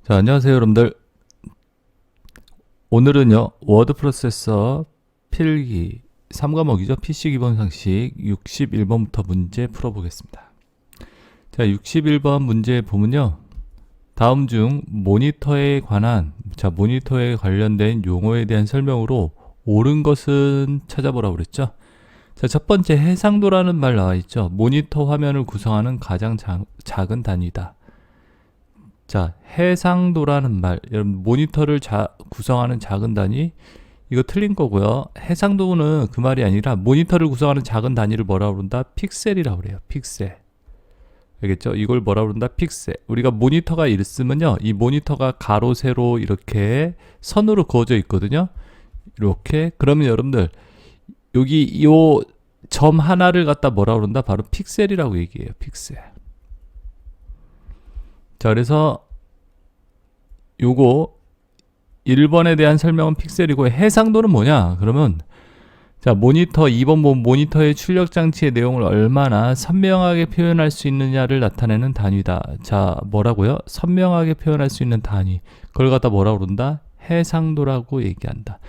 자, 안녕하세요, 여러분들. 오늘은요, 워드 프로세서 필기 3과목이죠. PC 기본 상식 61번부터 문제 풀어보겠습니다. 자, 61번 문제 보면요. 다음 중 모니터에 관련된 용어에 대한 설명으로 옳은 것은 찾아보라고 그랬죠. 자, 첫 번째 해상도라는 말 나와 있죠. 모니터 화면을 구성하는 가장 작은 단위다. 자, 해상도라는 말, 여러분 모니터를 구성하는 작은 단위, 이거 틀린 거고요. 해상도는 그 말이 아니라 모니터를 구성하는 작은 단위를 뭐라고 그런다? 픽셀이라고 그래요. 픽셀. 알겠죠? 이걸 뭐라고 그런다? pik셀. 우리가 모니터가 있으면요, 이 모니터가 가로 세로 이렇게 선으로 그어져 있거든요. 이렇게. 그러면 여러분들 여기 요 점 하나를 갖다 뭐라고 그런다? 바로 픽셀이라고 얘기해요. 픽셀. 자, 그래서 요거 1번에 대한 설명은 픽셀이고 해상도는 뭐냐? 그러면 자, 모니터 2번 보면 모니터의 출력 장치의 내용을 얼마나 선명하게 표현할 수 있느냐를 나타내는 단위다. 자, 뭐라고요? 선명하게 표현할 수 있는 단위. 그걸 갖다 뭐라고 그런다? 해상도라고 얘기한다.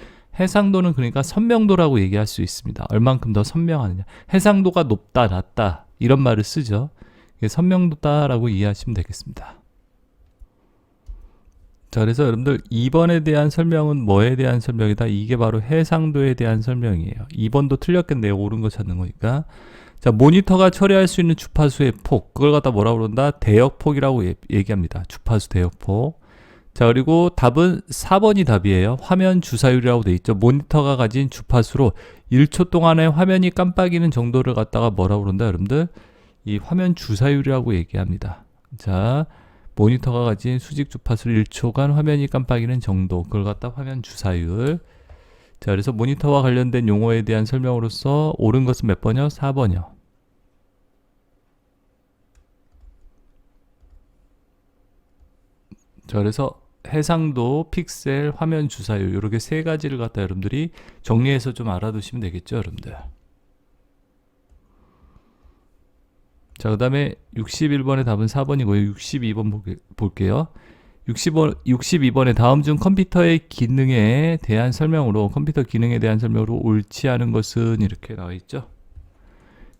해상도는 그러니까 선명도라고 얘기할 수 있습니다. 얼만큼 더 선명하느냐. 해상도가 높다, 낮다 이런 말을 쓰죠. 선명도다라고 이해하시면 되겠습니다. 자, 그래서 여러분들 2번에 대한 설명은 뭐에 대한 설명이다? 이게 바로 해상도에 대한 설명이에요. 2번도 틀렸겠네요. 옳은 거 찾는 거니까. 자, 모니터가 처리할 수 있는 주파수의 폭, 그걸 갖다 뭐라고 그런다? 대역폭이라고 얘기합니다. 주파수 대역폭. 자, 그리고 답은 4번이 답이에요. 화면 주사율이라고 돼 있죠. 모니터가 가진 주파수로 1초 동안에 화면이 깜빡이는 정도를 갖다가 뭐라고 그런다? 여러분들 이 화면 주사율이라고 얘기합니다. 자, 모니터가 가진 수직 주파수로 1초간 화면이 깜빡이는 정도, 그걸 갖다 화면 주사율. 자, 그래서 모니터와 관련된 용어에 대한 설명으로서 옳은 것은 몇 번이요? 4번이요. 자, 그래서 해상도, 픽셀, 화면 주사율 이렇게 세 가지를 갖다 여러분들이 정리해서 좀 알아두시면 되겠죠, 여러분들. 자, 그 다음에 61번의 답은 4번이고요. 62번 볼게요. 62번의 다음 중 컴퓨터의 기능에 대한 설명으로, 컴퓨터 기능에 대한 설명으로 옳지 않은 것은 이렇게 나와 있죠.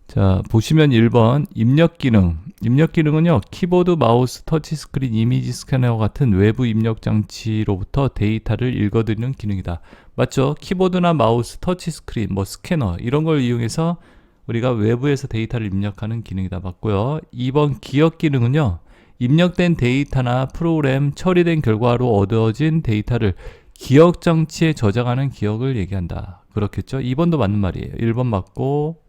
자, 보시면 1번 입력 기능. 입력 기능은요, 키보드, 마우스, 터치스크린, 이미지 스캐너와 같은 외부 입력 장치로부터 데이터를 읽어드리는 기능이다. 맞죠? 키보드나 마우스, 터치스크린, 스캐너 이런 걸 이용해서 우리가 외부에서 데이터를 입력하는 기능이다. 맞고요. 2번 기억 기능은요, 입력된 데이터나 프로그램 처리된 결과로 얻어진 데이터를 기억 장치에 저장하는 기억을 얘기한다. 그렇겠죠? 2번도 맞는 말이에요. 1번 맞고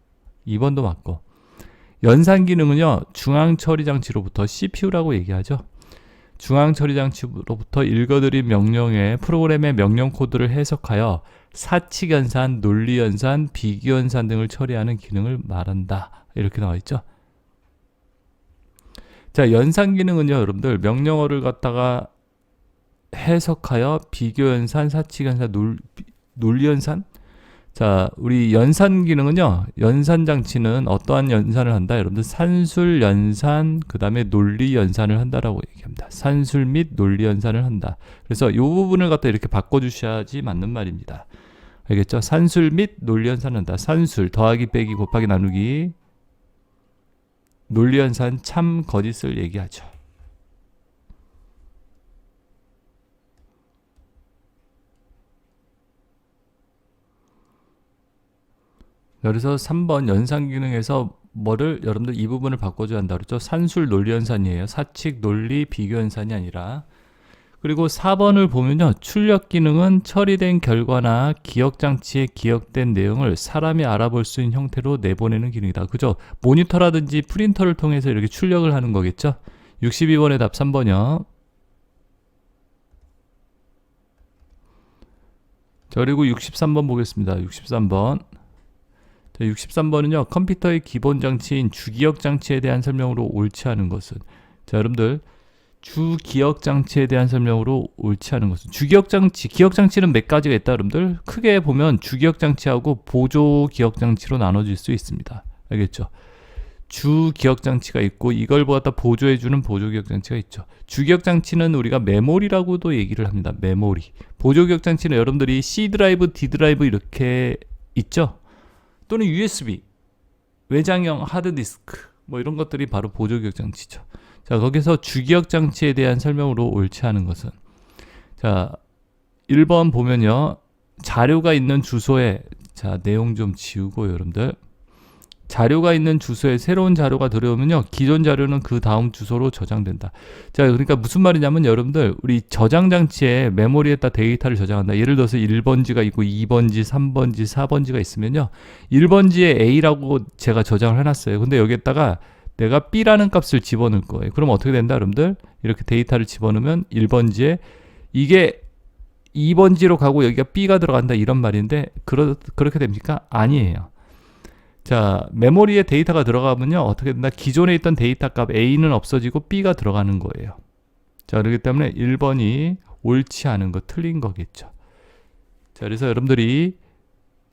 2번도 맞고. 연산 기능은요, 중앙 처리 장치로부터 CPU라고 얘기하죠. 중앙 처리 장치로부터 읽어드린 명령의 프로그램의 명령 코드를 해석하여 사칙 연산, 논리 연산, 비교 연산 등을 처리하는 기능을 말한다. 이렇게 나와 있죠. 자, 연산 기능은요, 여러분들 명령어를 갖다가 해석하여 비교 연산, 사칙 연산, 논리 연산. 자, 우리 연산 기능은요, 연산 장치는 어떠한 연산을 한다? 여러분들 산술 연산, 그 다음에 논리 연산을 한다라고 얘기합니다. 산술 및 논리 연산을 한다. 그래서 이 부분을 갖다 이렇게 바꿔주셔야지 맞는 말입니다. 알겠죠? 산술 및 논리 연산을 한다. 산술 더하기 빼기 곱하기 나누기. 논리 연산 참 거짓을 얘기하죠. 그래서 3번 연산 기능에서 뭐를 여러분들 이 부분을 바꿔줘야 한다 그랬죠. 산술 논리 연산이에요. 사칙 논리 비교 연산이 아니라. 그리고 4번을 보면요, 출력 기능은 처리된 결과나 기억 장치에 기억된 내용을 사람이 알아볼 수 있는 형태로 내보내는 기능이다. 그죠? 모니터라든지 프린터를 통해서 이렇게 출력을 하는 거겠죠. 62번의 답 3번이요. 자, 그리고 63번 보겠습니다. 63번. 자, 63번은요, 컴퓨터의 기본 장치인 주기억 장치에 대한 설명으로 옳지 않은 것은. 자, 여러분들 주기억 장치에 대한 설명으로 옳지 않은 것은. 주기억 장치, 기억 장치는 몇 가지가 있다, 여러분들. 크게 보면 주기억 장치하고 보조 기억 장치로 나눠질 수 있습니다. 알겠죠? 주 기억장치가 있고 이걸 갖다 보조해주는 보조 기억장치가 있죠. 주 기억장치는 우리가 메모리라고도 얘기를 합니다. 메모리. 보조 기억장치는 여러분들이 C 드라이브, D 드라이브 이렇게 있죠. 또는 USB, 외장형 하드디스크 뭐 이런 것들이 바로 보조 기억장치죠. 자, 거기서 주 기억장치에 대한 설명으로 옳지 않은 것은, 자 1번 보면요, 자료가 있는 주소에, 자 내용 좀 지우고 여러분들, 자료가 있는 주소에 새로운 자료가 들어오면요, 기존 자료는 그 다음 주소로 저장된다. 자, 그러니까 무슨 말이냐면 여러분들, 우리 저장 장치에 메모리에다 데이터를 저장한다. 예를 들어서 1번지가 있고 2번지, 3번지, 4번지가 있으면요, 1번지에 A라고 제가 저장을 해놨어요. 근데 여기에다가 내가 B라는 값을 집어넣을 거예요. 그럼 어떻게 된다 여러분들? 이렇게 데이터를 집어넣으면 1번지에 이게 2번지로 가고 여기가 B가 들어간다, 이런 말인데 그렇게 됩니까? 아니에요. 자, 메모리에 데이터가 들어가면요, 어떻게 된다? 기존에 있던 데이터 값 A는 없어지고 B가 들어가는 거예요. 자, 그렇기 때문에 1번이 옳지 않은 거, 틀린 거겠죠. 자, 그래서 여러분들이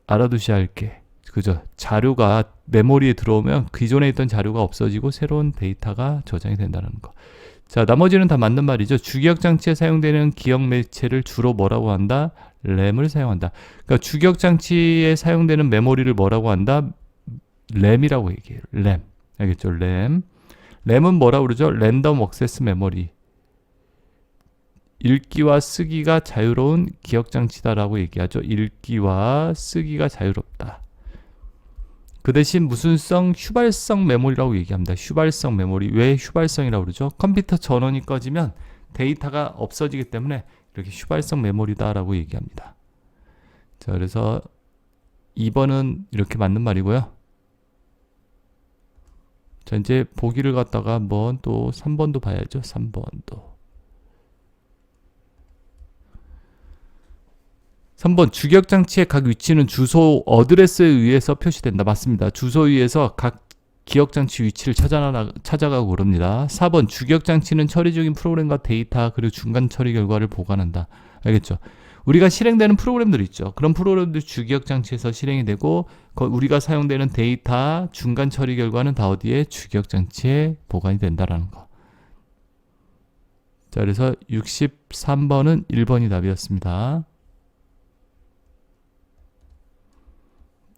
알아두셔야 할 게, 그죠? 자료가 메모리에 들어오면 기존에 있던 자료가 없어지고 새로운 데이터가 저장이 된다는 거. 자, 나머지는 다 맞는 말이죠. 주기억 장치에 사용되는 기억 매체를 주로 뭐라고 한다? 램을 사용한다. 그러니까 주기억 장치에 사용되는 메모리를 뭐라고 한다? 램이라고 얘기해요. 램. 알겠죠? 램. 램은 뭐라고 그러죠? 랜덤 액세스 메모리. 읽기와 쓰기가 자유로운 기억 장치다라고 얘기하죠. 읽기와 쓰기가 자유롭다. 그 대신 무슨 성? 휘발성 메모리라고 얘기합니다. 휘발성 메모리. 왜 휘발성이라고 그러죠? 컴퓨터 전원이 꺼지면 데이터가 없어지기 때문에 이렇게 휘발성 메모리다라고 얘기합니다. 자, 그래서 2번은 이렇게 맞는 말이고요. 자, 이제 보기를 갖다가 한번 또 3번도 봐야죠. 3번도. 3번, 주기억장치의 각 위치는 주소 어드레스에 의해서 표시된다. 맞습니다. 주소에 의해서 각 기억장치 위치를 찾아가고 그럽니다. 4번, 주기억장치는 처리 중인 프로그램과 데이터 그리고 중간 처리 결과를 보관한다. 알겠죠? 우리가 실행되는 프로그램들 있죠. 그런 프로그램들 주기억장치에서 실행이 되고, 우리가 사용되는 데이터 중간 처리 결과는 다 어디에? 주기억장치에 보관이 된다라는 거. 자, 그래서 63번은 1번이 답이었습니다.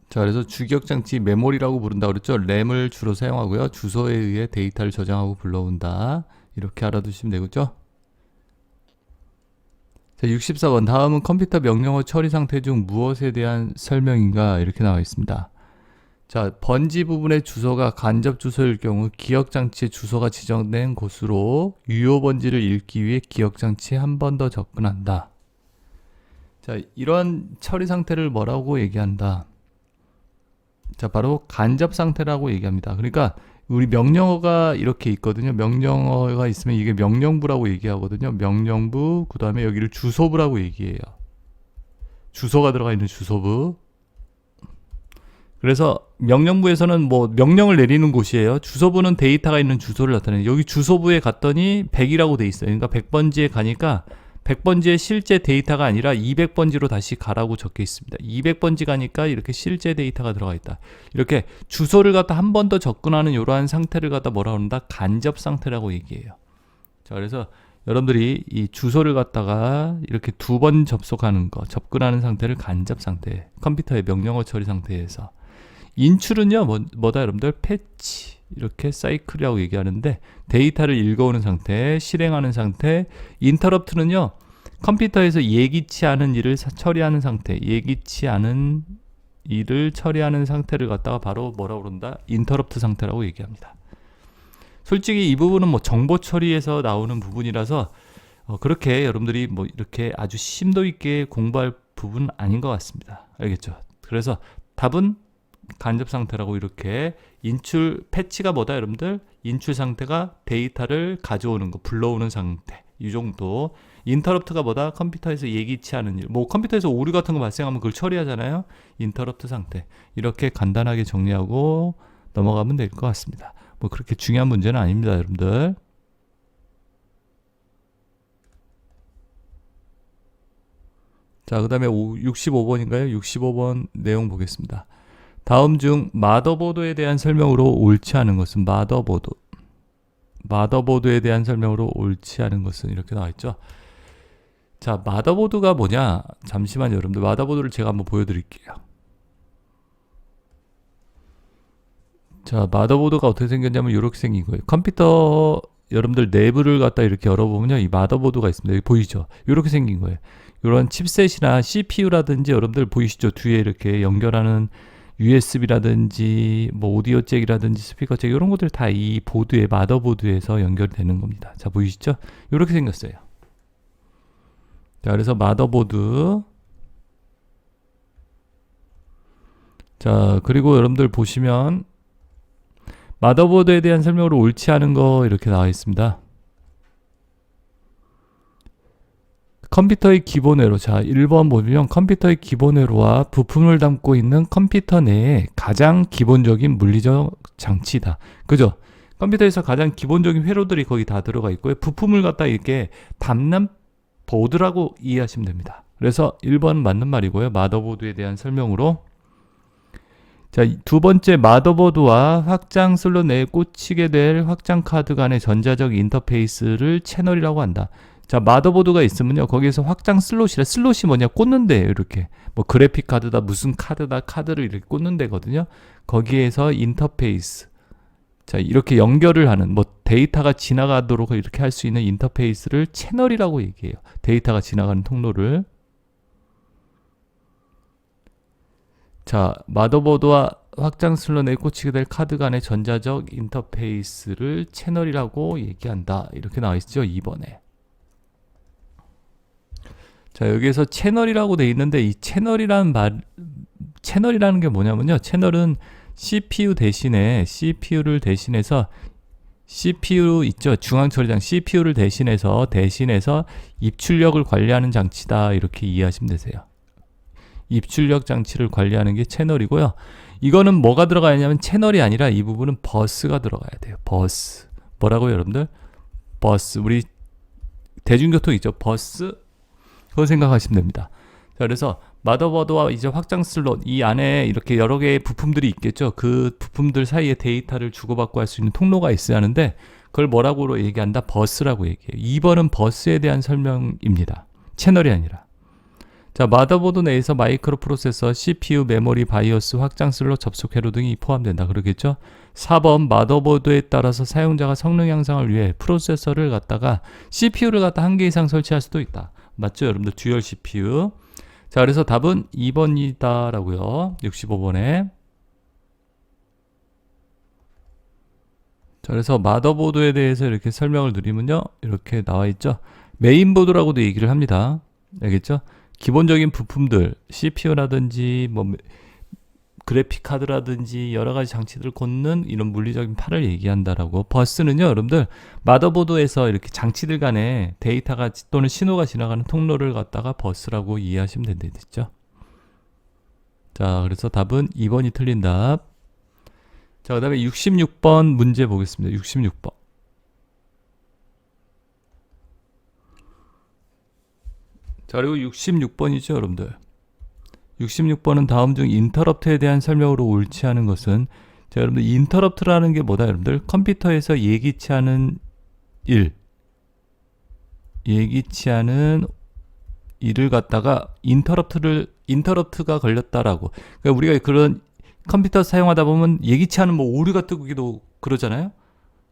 자, 그래서 주기억장치 메모리라고 부른다 그랬죠. 램을 주로 사용하고요. 주소에 의해 데이터를 저장하고 불러온다. 이렇게 알아두시면 되겠죠. 자, 64번. 다음은 컴퓨터 명령어 처리 상태 중 무엇에 대한 설명인가? 이렇게 나와 있습니다. 자, 번지 부분의 주소가 간접 주소일 경우 기억장치의 주소가 지정된 곳으로 유효 번지를 읽기 위해 기억장치에 한 번 더 접근한다. 자, 이런 처리 상태를 뭐라고 얘기한다? 자, 바로 간접 상태라고 얘기합니다. 그러니까 우리 명령어가 이렇게 있거든요. 명령어가 있으면 이게 명령부라고 얘기하거든요. 명령부, 그 다음에 여기를 주소부라고 얘기해요. 주소가 들어가 있는 주소부. 그래서 명령부에서는 뭐 명령을 내리는 곳이에요. 주소부는 데이터가 있는 주소를 나타내요. 여기 주소부에 갔더니 100이라고 돼 있어요. 그러니까 100번지에 가니까 100번지의 실제 데이터가 아니라 200번지로 다시 가라고 적혀 있습니다. 200번지 가니까 이렇게 실제 데이터가 들어가 있다. 이렇게 주소를 갖다 한 번 더 접근하는 이러한 상태를 갖다 뭐라고 한다? 간접 상태라고 얘기해요. 자, 그래서 여러분들이 이 주소를 갖다가 이렇게 2번 접속하는 거, 접근하는 상태를 간접 상태, 컴퓨터의 명령어 처리 상태에서. 인출은요, 뭐다 여러분들? 패치. 이렇게 사이클이라고 얘기하는데, 데이터를 읽어오는 상태, 실행하는 상태. 인터럽트는요, 컴퓨터에서 예기치 않은 일을 처리하는 상태, 예기치 않은 일을 처리하는 상태를 갖다가 바로 뭐라고 그런다? 인터럽트 상태라고 얘기합니다. 솔직히 이 부분은 뭐 정보 처리에서 나오는 부분이라서 그렇게 여러분들이 뭐 이렇게 아주 심도 있게 공부할 부분은 아닌 것 같습니다. 알겠죠? 그래서 답은 간접 상태라고, 이렇게 인출, 패치가 뭐다 여러분들? 인출 상태가 데이터를 가져오는 거, 불러오는 상태, 이 정도. 인터럽트가 뭐다? 컴퓨터에서 예기치 않은 일, 뭐 컴퓨터에서 오류 같은 거 발생하면 그걸 처리하잖아요. 인터럽트 상태. 이렇게 간단하게 정리하고 넘어가면 될 것 같습니다. 뭐 그렇게 중요한 문제는 아닙니다, 여러분들. 자, 그 다음에 65번인가요? 65번 내용 보겠습니다. 다음 중 마더보드에 대한 설명으로 옳지 않은 것은 마더보드에 대한 설명으로 옳지 않은 것은 이렇게 나와 있죠. 자, 마더보드가 뭐냐? 잠시만요, 여러분들. 마더보드를 제가 한번 보여드릴게요. 자, 마더보드가 어떻게 생겼냐면 이렇게 생긴 거예요. 컴퓨터 여러분들 내부를 갖다 이렇게 열어보면요, 이 마더보드가 있습니다. 여기 보이죠? 이렇게 생긴 거예요. 이런 칩셋이나 CPU라든지 여러분들 보이시죠? 뒤에 이렇게 연결하는 USB라든지 뭐 오디오 잭이라든지 스피커 잭 이런 것들 다 이 보드에 마더보드에서 연결되는 겁니다. 자, 보이시죠? 이렇게 생겼어요. 자, 그래서 마더보드. 자, 그리고 여러분들 보시면 마더보드에 대한 설명으로 옳지 않은 거 이렇게 나와 있습니다. 컴퓨터의 기본 회로. 자, 1번 보면 컴퓨터의 기본 회로와 부품을 담고 있는 컴퓨터 내의 가장 기본적인 물리적 장치다. 그죠? 컴퓨터에서 가장 기본적인 회로들이 거기 다 들어가 있고요. 부품을 갖다 이렇게 담는 보드라고 이해하시면 됩니다. 그래서 1번 맞는 말이고요. 마더보드에 대한 설명으로. 자, 두 번째, 마더보드와 확장 슬롯 내에 꽂히게 될 확장 카드 간의 전자적 인터페이스를 채널이라고 한다. 자, 마더보드가 있으면요, 거기에서 확장 슬롯이 뭐냐, 꽂는 데예요. 이렇게 뭐 그래픽 카드다, 무슨 카드다, 카드를 이렇게 꽂는 데거든요. 거기에서 인터페이스, 자, 이렇게 연결을 하는, 뭐 데이터가 지나가도록 이렇게 할 수 있는 인터페이스를 채널이라고 얘기해요. 데이터가 지나가는 통로를. 자, 마더보드와 확장 슬롯 내에 꽂히게 될 카드 간의 전자적 인터페이스를 채널이라고 얘기한다. 이렇게 나와 있죠, 2번에. 자, 여기에서 채널이라고 돼 있는데, 이 채널이라는 게 뭐냐면요, 채널은 CPU 대신에, CPU를 대신해서, CPU 있죠, 중앙처리장 CPU를 대신해서 입출력을 관리하는 장치다. 이렇게 이해하시면 되세요. 입출력 장치를 관리하는 게 채널이고요. 이거는 뭐가 들어가야 하냐면, 채널이 아니라 이 부분은 버스가 들어가야 돼요. 버스. 뭐라고요, 여러분들? 버스. 우리 대중교통 있죠, 버스. 그거 생각하시면 됩니다. 자, 그래서 마더보드와 이제 확장 슬롯, 이 안에 이렇게 여러 개의 부품들이 있겠죠. 그 부품들 사이에 데이터를 주고받고 할 수 있는 통로가 있어야 하는데, 그걸 뭐라고 얘기한다? 버스라고 얘기해요. 2번은 버스에 대한 설명입니다. 채널이 아니라. 자, 마더보드 내에서 마이크로 프로세서, CPU, 메모리, 바이오스, 확장 슬롯, 접속 회로 등이 포함된다. 그러겠죠? 4번, 마더보드에 따라서 사용자가 성능 향상을 위해 프로세서를 갖다가 CPU를 갖다 한 개 이상 설치할 수도 있다. 맞죠, 여러분들? 듀얼 CPU. 자, 그래서 답은 2번이다 라고요. 65번에. 자, 그래서 마더보드에 대해서 이렇게 설명을 드리면요, 이렇게 나와 있죠. 메인보드라고도 얘기를 합니다. 알겠죠? 기본적인 부품들, CPU라든지 뭐 그래픽 카드라든지 여러 가지 장치들을 꽂는 이런 물리적인 판을 얘기한다라고. 버스는요, 여러분들, 마더보드에서 이렇게 장치들 간에 데이터가 또는 신호가 지나가는 통로를 갖다가 버스라고 이해하시면 된다겠죠. 자, 그래서 답은 2번이 틀린 답. 자, 그 다음에 66번 문제 보겠습니다. 66번. 자, 그리고 66번이죠, 여러분들. 66번은 다음 중 인터럽트에 대한 설명으로 옳지 않은 것은. 자, 여러분들, 인터럽트라는 게 뭐다, 여러분들? 컴퓨터에서 예기치 않은 일을 갖다가 인터럽트가 걸렸다라고. 그러니까 우리가 그런 컴퓨터 사용하다 보면 예기치 않은 뭐 오류가 뜨기도 그러잖아요.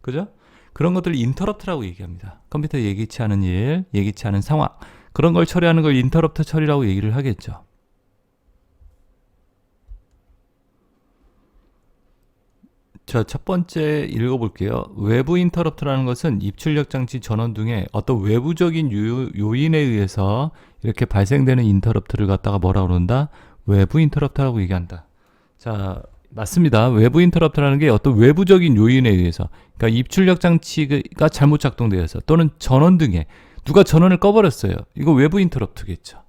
그죠? 그런 것들을 인터럽트라고 얘기합니다. 컴퓨터 예기치 않은 일, 예기치 않은 상황, 그런 걸 처리하는 걸 인터럽트 처리라고 얘기를 하겠죠. 자, 첫 번째 읽어볼게요. 외부 인터럽트라는 것은 입출력 장치 전원 등의 어떤 외부적인 요인에 의해서 이렇게 발생되는 인터럽트를 갖다가 뭐라고 그런다? 외부 인터럽트라고 얘기한다. 자, 맞습니다. 외부 인터럽트라는 게 어떤 외부적인 요인에 의해서, 그러니까 입출력 장치가 잘못 작동되어서 또는 전원 등에 누가 전원을 꺼버렸어요. 이거 외부 인터럽트겠죠.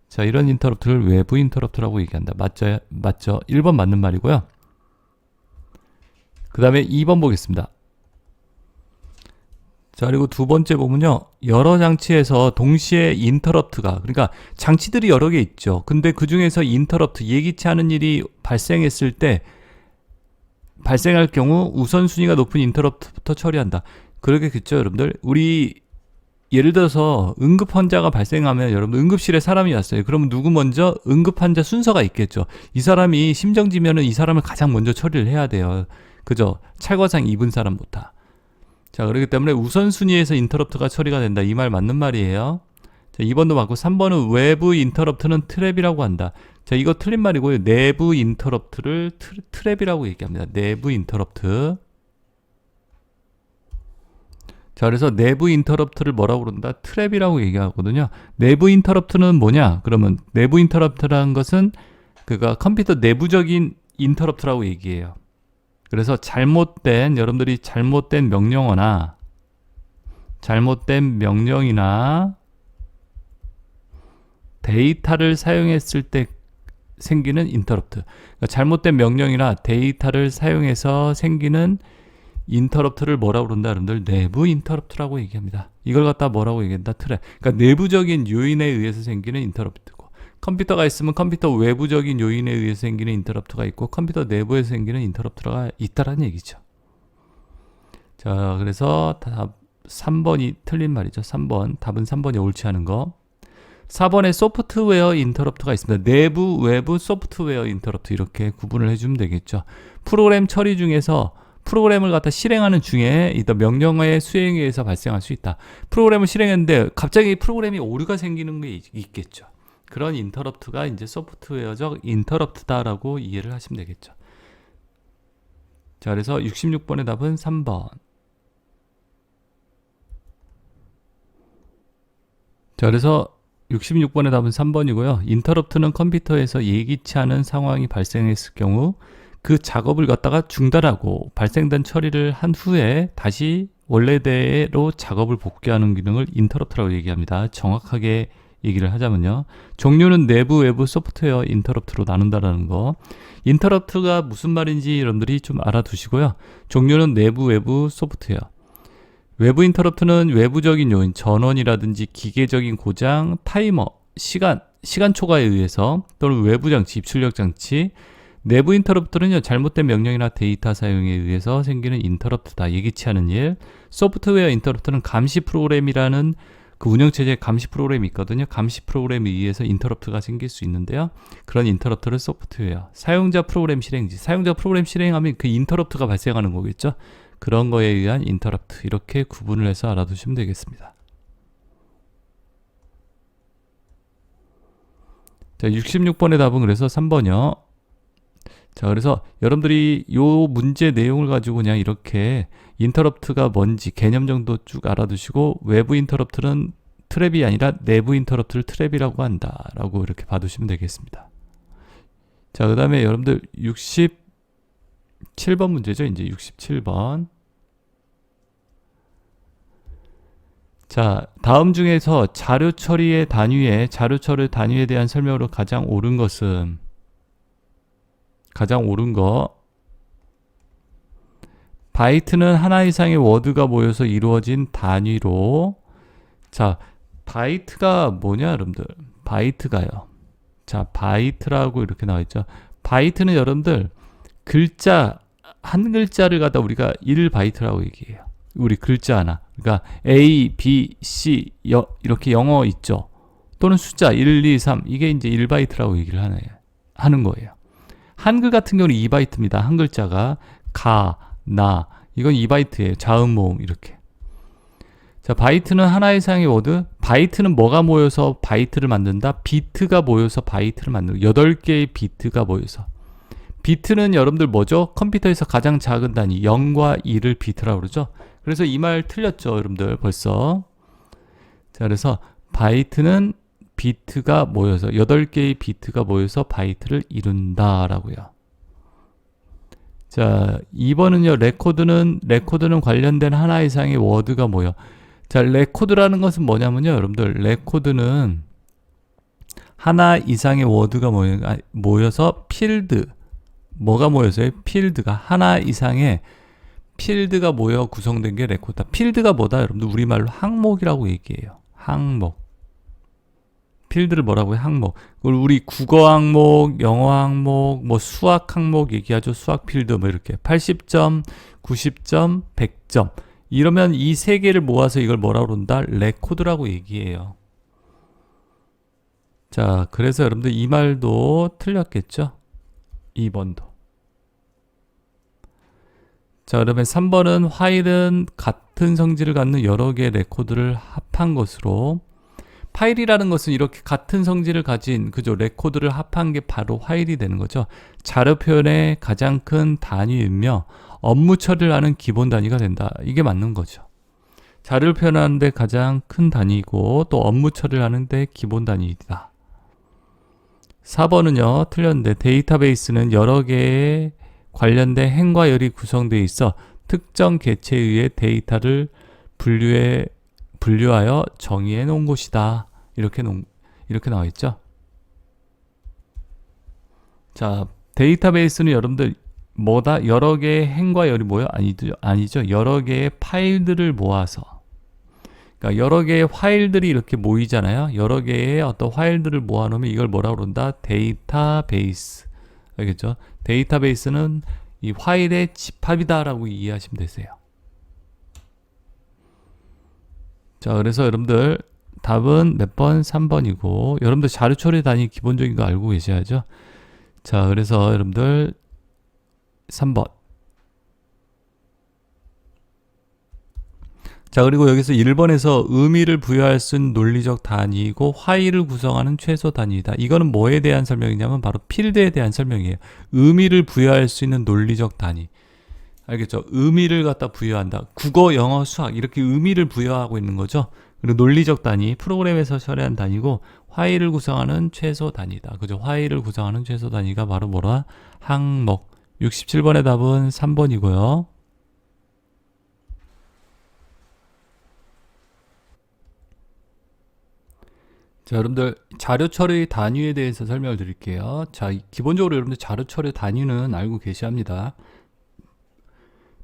자, 이런 인터럽트를 외부 인터럽트라고 얘기한다. 맞죠? 1번 맞는 말이고요. 그 다음에 2번 보겠습니다. 자, 그리고 두 번째 보면요. 여러 장치에서 동시에 인터럽트가, 그러니까 장치들이 여러 개 있죠. 근데 그 중에서 인터럽트, 예기치 않은 일이 발생했을 때, 발생할 경우 우선순위가 높은 인터럽트부터 처리한다. 그러겠죠, 여러분들? 우리 예를 들어서 응급 환자가 발생하면 여러분 응급실에 사람이 왔어요. 그러면 누구 먼저? 응급 환자 순서가 있겠죠. 이 사람이 심정지면은 이 사람을 가장 먼저 처리를 해야 돼요. 그죠? 찰과상 입은 사람부터. 자, 그렇기 때문에 우선순위에서 인터럽트가 처리가 된다. 이 말 맞는 말이에요. 자, 2번도 맞고 3번은 외부 인터럽트는 트랩이라고 한다. 자, 이거 틀린 말이고요. 내부 인터럽트를 트랩이라고 얘기합니다. 내부 인터럽트. 자, 그래서 내부 인터럽트를 뭐라고 그런다? 트랩이라고 얘기하거든요. 내부 인터럽트는 뭐냐? 그러면 내부 인터럽트라는 것은 그가 컴퓨터 내부적인 인터럽트라고 얘기해요. 그래서 여러분들이 잘못된 명령어나 잘못된 명령이나 데이터를 사용했을 때 생기는 인터럽트. 그러니까 잘못된 명령이나 데이터를 사용해서 생기는 인터럽트를 뭐라고 그런다? 여러분들 내부 인터럽트라고 얘기합니다. 이걸 갖다 뭐라고 얘기한다? 트랩. 그러니까 내부적인 요인에 의해서 생기는 인터럽트고, 컴퓨터가 있으면 컴퓨터 외부적인 요인에 의해서 생기는 인터럽트가 있고, 컴퓨터 내부에서 생기는 인터럽트가 있다라는 얘기죠. 자, 그래서 답 3번이 틀린 말이죠. 3번. 답은 3번이 옳지 않은 거. 4번에 소프트웨어 인터럽트가 있습니다. 내부, 외부 소프트웨어 인터럽트 이렇게 구분을 해주면 되겠죠. 프로그램 처리 중에서 프로그램을 갖다 실행하는 중에 이 명령어의 수행에 의해서 발생할 수 있다. 프로그램을 실행했는데 갑자기 프로그램이 오류가 생기는 게 있겠죠. 그런 인터럽트가 이제 소프트웨어적 인터럽트다라고 이해를 하시면 되겠죠. 자, 그래서 66번의 답은 3번. 자, 그래서 66번의 답은 3번이고요. 인터럽트는 컴퓨터에서 예기치 않은 상황이 발생했을 경우 그 작업을 갖다가 중단하고 발생된 처리를 한 후에 다시 원래대로 작업을 복귀하는 기능을 인터럽트라고 얘기합니다. 정확하게 얘기를 하자면요. 종류는 내부, 외부 소프트웨어 인터럽트로 나눈다라는 거. 인터럽트가 무슨 말인지 여러분들이 좀 알아두시고요. 종류는 내부, 외부 소프트웨어. 외부 인터럽트는 외부적인 요인, 전원이라든지 기계적인 고장, 타이머, 시간 초과에 의해서 또는 외부 장치, 입출력 장치. 내부 인터럽트는요, 잘못된 명령이나 데이터 사용에 의해서 생기는 인터럽트다. 예기치 않은 일. 소프트웨어 인터럽트는 감시 프로그램이라는 그 운영체제에 감시 프로그램이 있거든요. 감시 프로그램에 의해서 인터럽트가 생길 수 있는데요. 그런 인터럽트를 소프트웨어. 사용자 프로그램 실행지. 사용자 프로그램 실행하면 그 인터럽트가 발생하는 거겠죠. 그런 거에 의한 인터럽트. 이렇게 구분을 해서 알아두시면 되겠습니다. 자, 66번의 답은 그래서 3번이요. 자, 그래서 여러분들이 요 문제 내용을 가지고 그냥 이렇게 인터럽트가 뭔지 개념 정도 쭉 알아두시고, 외부 인터럽트는 트랩이 아니라 내부 인터럽트를 트랩이라고 한다라고 이렇게 봐두시면 되겠습니다. 자, 그 다음에 여러분들 67번 문제죠. 이제 67번. 자, 다음 중에서 자료 처리의 단위에 대한 설명으로 가장 옳은 거. 바이트는 하나 이상의 워드가 모여서 이루어진 단위로. 자, 바이트가 뭐냐, 여러분들? 바이트가요. 자, 바이트라고 이렇게 나와 있죠. 바이트는 여러분들 한 글자를 갖다 우리가 1바이트라고 얘기해요. 우리 글자 하나. 그러니까 A, B, C 이렇게 영어 있죠. 또는 숫자 1, 2, 3 이게 이제 1바이트라고 얘기를 하는 거예요. 한글 같은 경우는 2바이트입니다. 한 글자가 가, 나 이건 2바이트예요. 자음, 모음 이렇게. 자, 바이트는 하나 이상의 워드. 바이트는 뭐가 모여서 바이트를 만든다? 비트가 모여서 바이트를 만든다. 8개의 비트가 모여서. 비트는 여러분들 뭐죠? 컴퓨터에서 가장 작은 단위 0과 1을 비트라고 그러죠. 그래서 이 말 틀렸죠, 여러분들 벌써. 자, 그래서 바이트는 비트가 모여서 8개의 비트가 모여서 바이트를 이룬다라고요. 자, 2번은요. 레코드는 관련된 하나 이상의 워드가 모여. 자, 레코드라는 것은 뭐냐면요, 여러분들. 레코드는 하나 이상의 워드가 모여서 필드. 뭐가 모여서요? 필드가 하나 이상의 필드가 모여 구성된 게 레코드다. 필드가 뭐다? 여러분들 우리말로 항목이라고 얘기해요. 항목. 필드를 뭐라고 해요? 항목. 그걸 우리 국어 항목, 영어 항목, 뭐 수학 항목 얘기하죠. 수학 필드 뭐 이렇게 80점, 90점, 100점. 이러면 이 세 개를 모아서 이걸 뭐라고 그런다? 레코드라고 얘기해요. 자, 그래서 여러분들 이 말도 틀렸겠죠? 2번도. 자, 그러면 3번은 화일은 같은 성질을 갖는 여러 개의 레코드를 합한 것으로, 파일이라는 것은 이렇게 같은 성질을 가진 그죠 레코드를 합한 게 바로 화일이 되는 거죠. 자료 표현의 가장 큰 단위이며 업무 처리를 하는 기본 단위가 된다. 이게 맞는 거죠. 자료를 표현하는 데 가장 큰 단위이고 또 업무 처리를 하는 데 기본 단위이다. 4번은요 틀렸는데, 데이터베이스는 여러 개의 관련된 행과 열이 구성되어 있어 특정 개체에 의해 데이터를 분류하여 정의해 놓은 곳이다. 이렇게 나와 있죠. 자, 데이터베이스는 여러분들 뭐다? 여러 개의 행과 열이 뭐요? 아니죠. 여러 개의 파일들을 모아서, 그러니까 여러 개의 파일들이 이렇게 모이잖아요. 여러 개의 어떤 파일들을 모아놓으면 이걸 뭐라고 그런다? 데이터베이스. 알겠죠? 데이터베이스는 이 파일의 집합이다라고 이해하시면 되세요. 자, 그래서 여러분들 답은 몇 번? 3번이고, 여러분들 자료 처리 단위 기본적인 거 알고 계셔야죠. 자, 그래서 여러분들 3번. 자, 그리고 여기서 1번에서 의미를 부여할 수 있는 논리적 단위이고 화일을 구성하는 최소 단위이다. 이거는 뭐에 대한 설명이냐면 바로 필드에 대한 설명이에요. 의미를 부여할 수 있는 논리적 단위. 알겠죠? 의미를 갖다 부여한다. 국어, 영어, 수학 이렇게 의미를 부여하고 있는 거죠. 그리고 논리적 단위, 프로그램에서 처리한 단위고 화일을 구성하는 최소 단위다. 그죠? 화일을 구성하는 최소 단위가 바로 뭐라? 항목. 67번의 답은 3번이고요. 자, 여러분들 자료 처리 단위에 대해서 설명을 드릴게요. 자, 기본적으로 여러분들 자료 처리 단위는 알고 계셔야 합니다.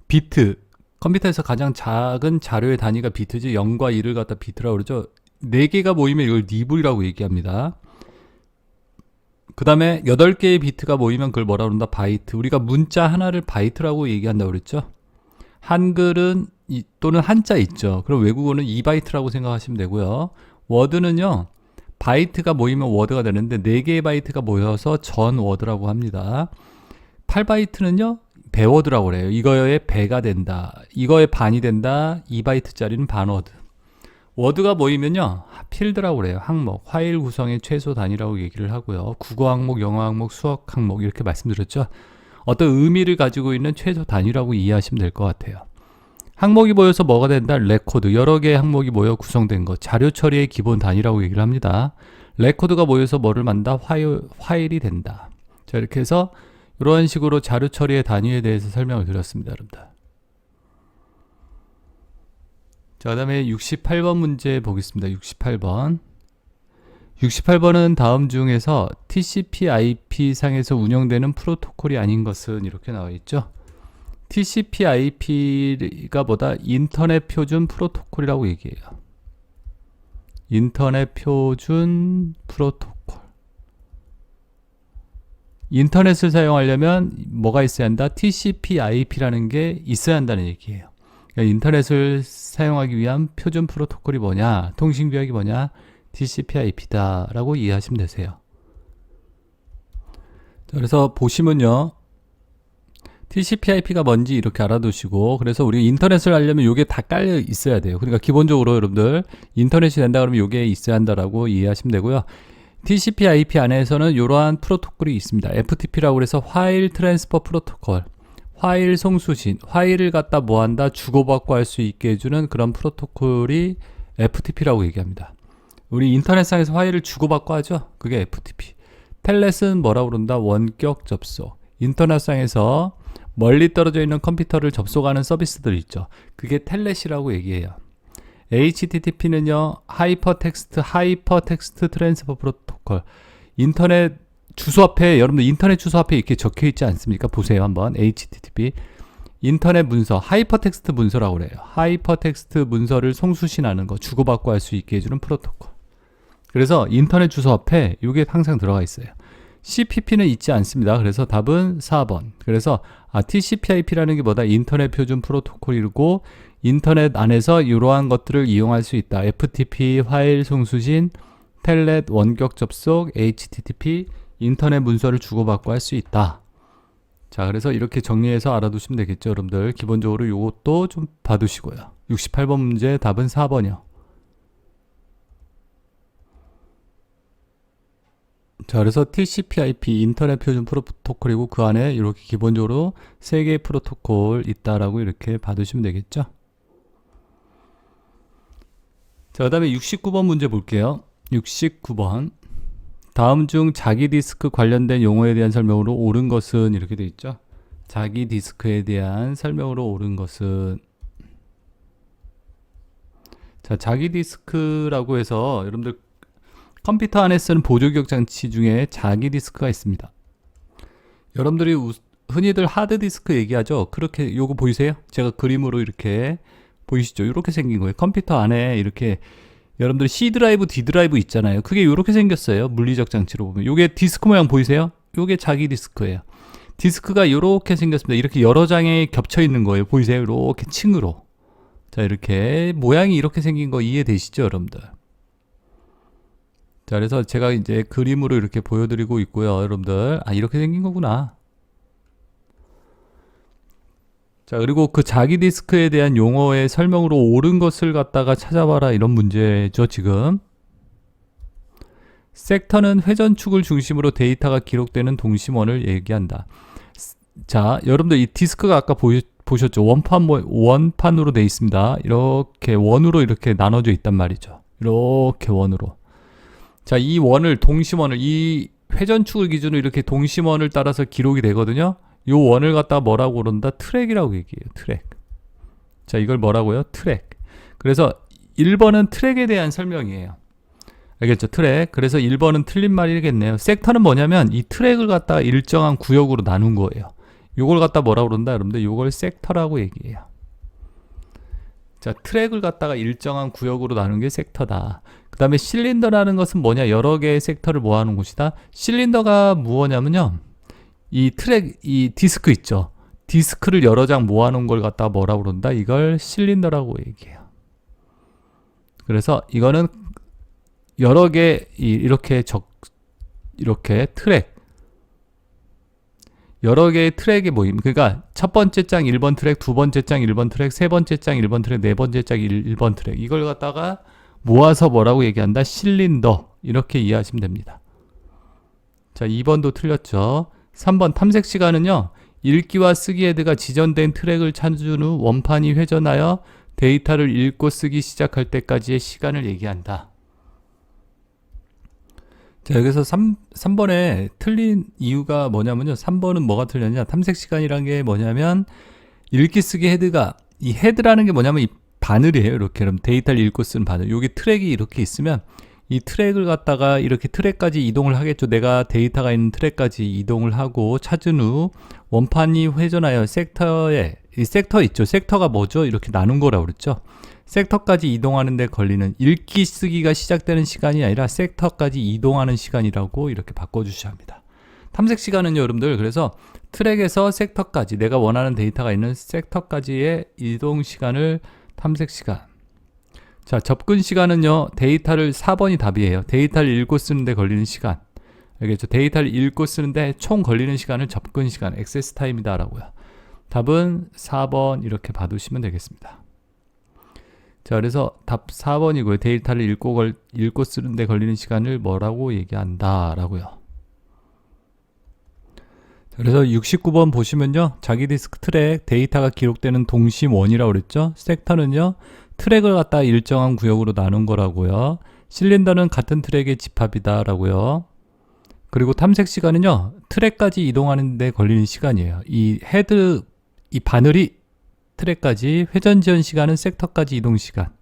비트, 컴퓨터에서 가장 작은 자료의 단위가 비트지, 0과 1을 갖다 비트라고 그러죠. 4개가 모이면 이걸 니블이라고 얘기합니다. 그 다음에 8개의 비트가 모이면 그걸 뭐라고 그런다? 바이트. 우리가 문자 하나를 바이트라고 얘기한다고 그랬죠. 한글은 또는 한자 있죠. 그럼 외국어는 2바이트라고 생각하시면 되고요. 워드는요, 바이트가 모이면 워드가 되는데 4개의 바이트가 모여서 전 워드라고 합니다. 8바이트는요 배워드라고 그래요. 이거의 배가 된다, 이거의 반이 된다. 2바이트짜리는 반워드. 워드가 모이면요 필드라고 그래요. 항목, 파일 구성의 최소 단위라고 얘기를 하고요. 국어 항목, 영어 항목, 수학 항목 이렇게 말씀드렸죠. 어떤 의미를 가지고 있는 최소 단위라고 이해하시면 될 것 같아요. 항목이 모여서 뭐가 된다? 레코드. 여러 개의 항목이 모여 구성된 것. 자료 처리의 기본 단위라고 얘기를 합니다. 레코드가 모여서 뭐를 만다? 파일이 된다. 자, 이렇게 해서 이런 식으로 자료 처리의 단위에 대해서 설명을 드렸습니다, 여러분들. 자, 그 다음에 68번 문제 보겠습니다. 68번. 68번은 다음 중에서 TCP/IP 상에서 운영되는 프로토콜이 아닌 것은 이렇게 나와 있죠. TCP/IP가 뭐다? 인터넷 표준 프로토콜이라고 얘기해요. 인터넷 표준 프로토콜. 인터넷을 사용하려면 뭐가 있어야 한다? TCP/IP라는 게 있어야 한다는 얘기예요. 그러니까 인터넷을 사용하기 위한 표준 프로토콜이 뭐냐? 통신규약이 뭐냐? TCP/IP다 라고 이해하시면 되세요. 그래서 보시면요, TCP/IP가 뭔지 이렇게 알아두시고, 그래서 우리 인터넷을 하려면 이게 다 깔려 있어야 돼요. 그러니까 기본적으로 여러분들 인터넷이 된다 그러면 이게 있어야 한다라고 이해하시면 되고요. TCP/IP 안에서는 이러한 프로토콜이 있습니다. FTP라고 해서 파일 트랜스퍼 프로토콜, 파일 송수신, 파일을 갖다 뭐한다? 주고받고 할 수 있게 해주는 그런 프로토콜이 FTP라고 얘기합니다. 우리 인터넷상에서 파일을 주고받고 하죠. 그게 FTP. 텔넷은 뭐라고 그런다? 원격 접속. 인터넷상에서 멀리 떨어져 있는 컴퓨터를 접속하는 서비스들 있죠. 그게 텔넷이라고 얘기해요. HTTP는요, 하이퍼텍스트 트랜스퍼 프로토콜. 인터넷 주소 앞에, 여러분들 인터넷 주소 앞에 이렇게 적혀 있지 않습니까? 보세요, 한번. HTTP. 인터넷 문서, 하이퍼텍스트 문서라고 그래요. 하이퍼텍스트 문서를 송수신하는 거, 주고받고 할 수 있게 해주는 프로토콜. 그래서 인터넷 주소 앞에 이게 항상 들어가 있어요. CPP는 있지 않습니다. 그래서 답은 4번. 그래서 TCP/IP라는 게 뭐다? 인터넷 표준 프로토콜이고 인터넷 안에서 이러한 것들을 이용할 수 있다. FTP, 파일 송수신, 텔넷, 원격 접속, HTTP, 인터넷 문서를 주고받고 할 수 있다. 자, 그래서 이렇게 정리해서 알아두시면 되겠죠, 여러분들. 기본적으로 이것도 좀 봐두시고요. 68번 문제 답은 4번이요. 자, 그래서 TCP/IP 인터넷 표준 프로토콜이고 그 안에 이렇게 기본적으로 3개의 프로토콜 있다라고 이렇게 봐두시면 되겠죠. 자, 그 다음에 69번 문제 볼게요. 69번. 다음 중 자기 디스크 관련된 용어에 대한 설명으로 옳은 것은 이렇게 되어 있죠. 자기 디스크에 대한 설명으로 옳은 것은, 자, 자기 디스크라고 해서 여러분들 컴퓨터 안에 쓰는 보조기억 장치 중에 자기 디스크가 있습니다. 여러분들이 흔히들 하드 디스크 얘기하죠. 그렇게 요거 보이세요? 제가 그림으로 이렇게 보이시죠? 이렇게 생긴 거예요. 컴퓨터 안에 이렇게 여러분들 C 드라이브, D 드라이브 있잖아요. 그게 이렇게 생겼어요. 물리적 장치로 보면. 요게 디스크 모양 보이세요? 요게 자기 디스크예요. 디스크가 이렇게 생겼습니다. 이렇게 여러 장에 겹쳐 있는 거예요. 보이세요? 이렇게 층으로. 자, 이렇게 모양이 이렇게 생긴 거 이해되시죠, 여러분들? 자, 그래서 제가 이제 그림으로 이렇게 보여드리고 있고요, 여러분들. 이렇게 생긴 거구나. 자, 그리고 그 자기 디스크에 대한 용어의 설명으로 옳은 것을 갖다가 찾아봐라, 이런 문제죠, 지금. 섹터는 회전축을 중심으로 데이터가 기록되는 동심원을 얘기한다. 자, 여러분들 이 디스크가 아까 보셨죠? 원판으로 되어 있습니다. 이렇게 원으로 이렇게 나눠져 있단 말이죠. 이렇게 원으로. 자, 이 원을, 동심원을, 이 회전축을 기준으로 이렇게 동심원을 따라서 기록이 되거든요. 요 원을 갖다가 뭐라고 그런다? 트랙이라고 얘기해요. 트랙. 자, 이걸 뭐라고요? 트랙. 그래서 1번은 트랙에 대한 설명이에요. 알겠죠? 트랙. 그래서 1번은 틀린 말이겠네요. 섹터는 뭐냐면 이 트랙을 갖다가 일정한 구역으로 나눈 거예요. 요걸 갖다 뭐라고 그런다? 여러분들 요걸 섹터라고 얘기해요. 자, 트랙을 갖다가 일정한 구역으로 나눈 게 섹터다. 그 다음에 실린더라는 것은 뭐냐? 여러 개의 섹터를 모아놓은 곳이다. 실린더가 무엇냐면요, 이 트랙, 이 디스크 있죠? 디스크를 여러 장 모아놓은 걸 갖다가 뭐라고 그런다? 이걸 실린더라고 얘기해요. 그래서 이거는 여러 개, 이렇게 트랙, 여러 개의 트랙의 모임. 그러니까 첫 번째 장 1번 트랙, 두 번째 장 1번 트랙, 세 번째 장 1번 트랙, 네 번째 장 1번 트랙. 이걸 갖다가 모아서 뭐라고 얘기한다? 실린더. 이렇게 이해하시면 됩니다. 자, 2번도 틀렸죠. 3번 탐색 시간은요, 읽기와 쓰기 헤드가 지정된 트랙을 찾은 후 원판이 회전하여 데이터를 읽고 쓰기 시작할 때까지의 시간을 얘기한다. 자, 여기서 3번에 틀린 이유가 뭐냐면요, 3번은 뭐가 틀렸냐, 탐색 시간이란 게 뭐냐면 읽기 쓰기 헤드가, 이 헤드라는 게 뭐냐면 이 바늘이에요. 이렇게 그럼 데이터를 읽고 쓰는 바늘. 여기 트랙이 이렇게 있으면 이 트랙을 갖다가 이렇게 트랙까지 이동을 하겠죠. 내가 데이터가 있는 트랙까지 이동을 하고 찾은 후 원판이 회전하여 섹터에, 이 섹터 있죠. 섹터가 뭐죠? 이렇게 나눈 거라고 그랬죠. 섹터까지 이동하는 데 걸리는, 읽기 쓰기가 시작되는 시간이 아니라 섹터까지 이동하는 시간이라고 이렇게 바꿔주셔야 합니다. 탐색 시간은요, 여러분들, 그래서 트랙에서 섹터까지, 내가 원하는 데이터가 있는 섹터까지의 이동 시간을 탐색 시간. 자, 접근 시간은요, 데이터를 4번이 답이에요. 데이터를 읽고 쓰는데 걸리는 시간. 알겠죠? 데이터를 읽고 쓰는데 총 걸리는 시간을 접근 시간, 액세스 타임이다 라고요. 답은 4번 이렇게 봐두시면 되겠습니다. 자, 그래서 답 4번이고요. 데이터를 읽고 쓰는데 걸리는 시간을 뭐라고 얘기한다 라고요. 그래서 69번 보시면요, 자기 디스크 트랙, 데이터가 기록되는 동심원이라고 그랬죠. 섹터는요, 트랙을 갖다 일정한 구역으로 나눈 거라고요. 실린더는 같은 트랙의 집합이다 라고요. 그리고 탐색 시간은요, 트랙까지 이동하는 데 걸리는 시간이에요. 이 헤드, 이 바늘이 트랙까지, 회전 지연 시간은 섹터까지 이동 시간.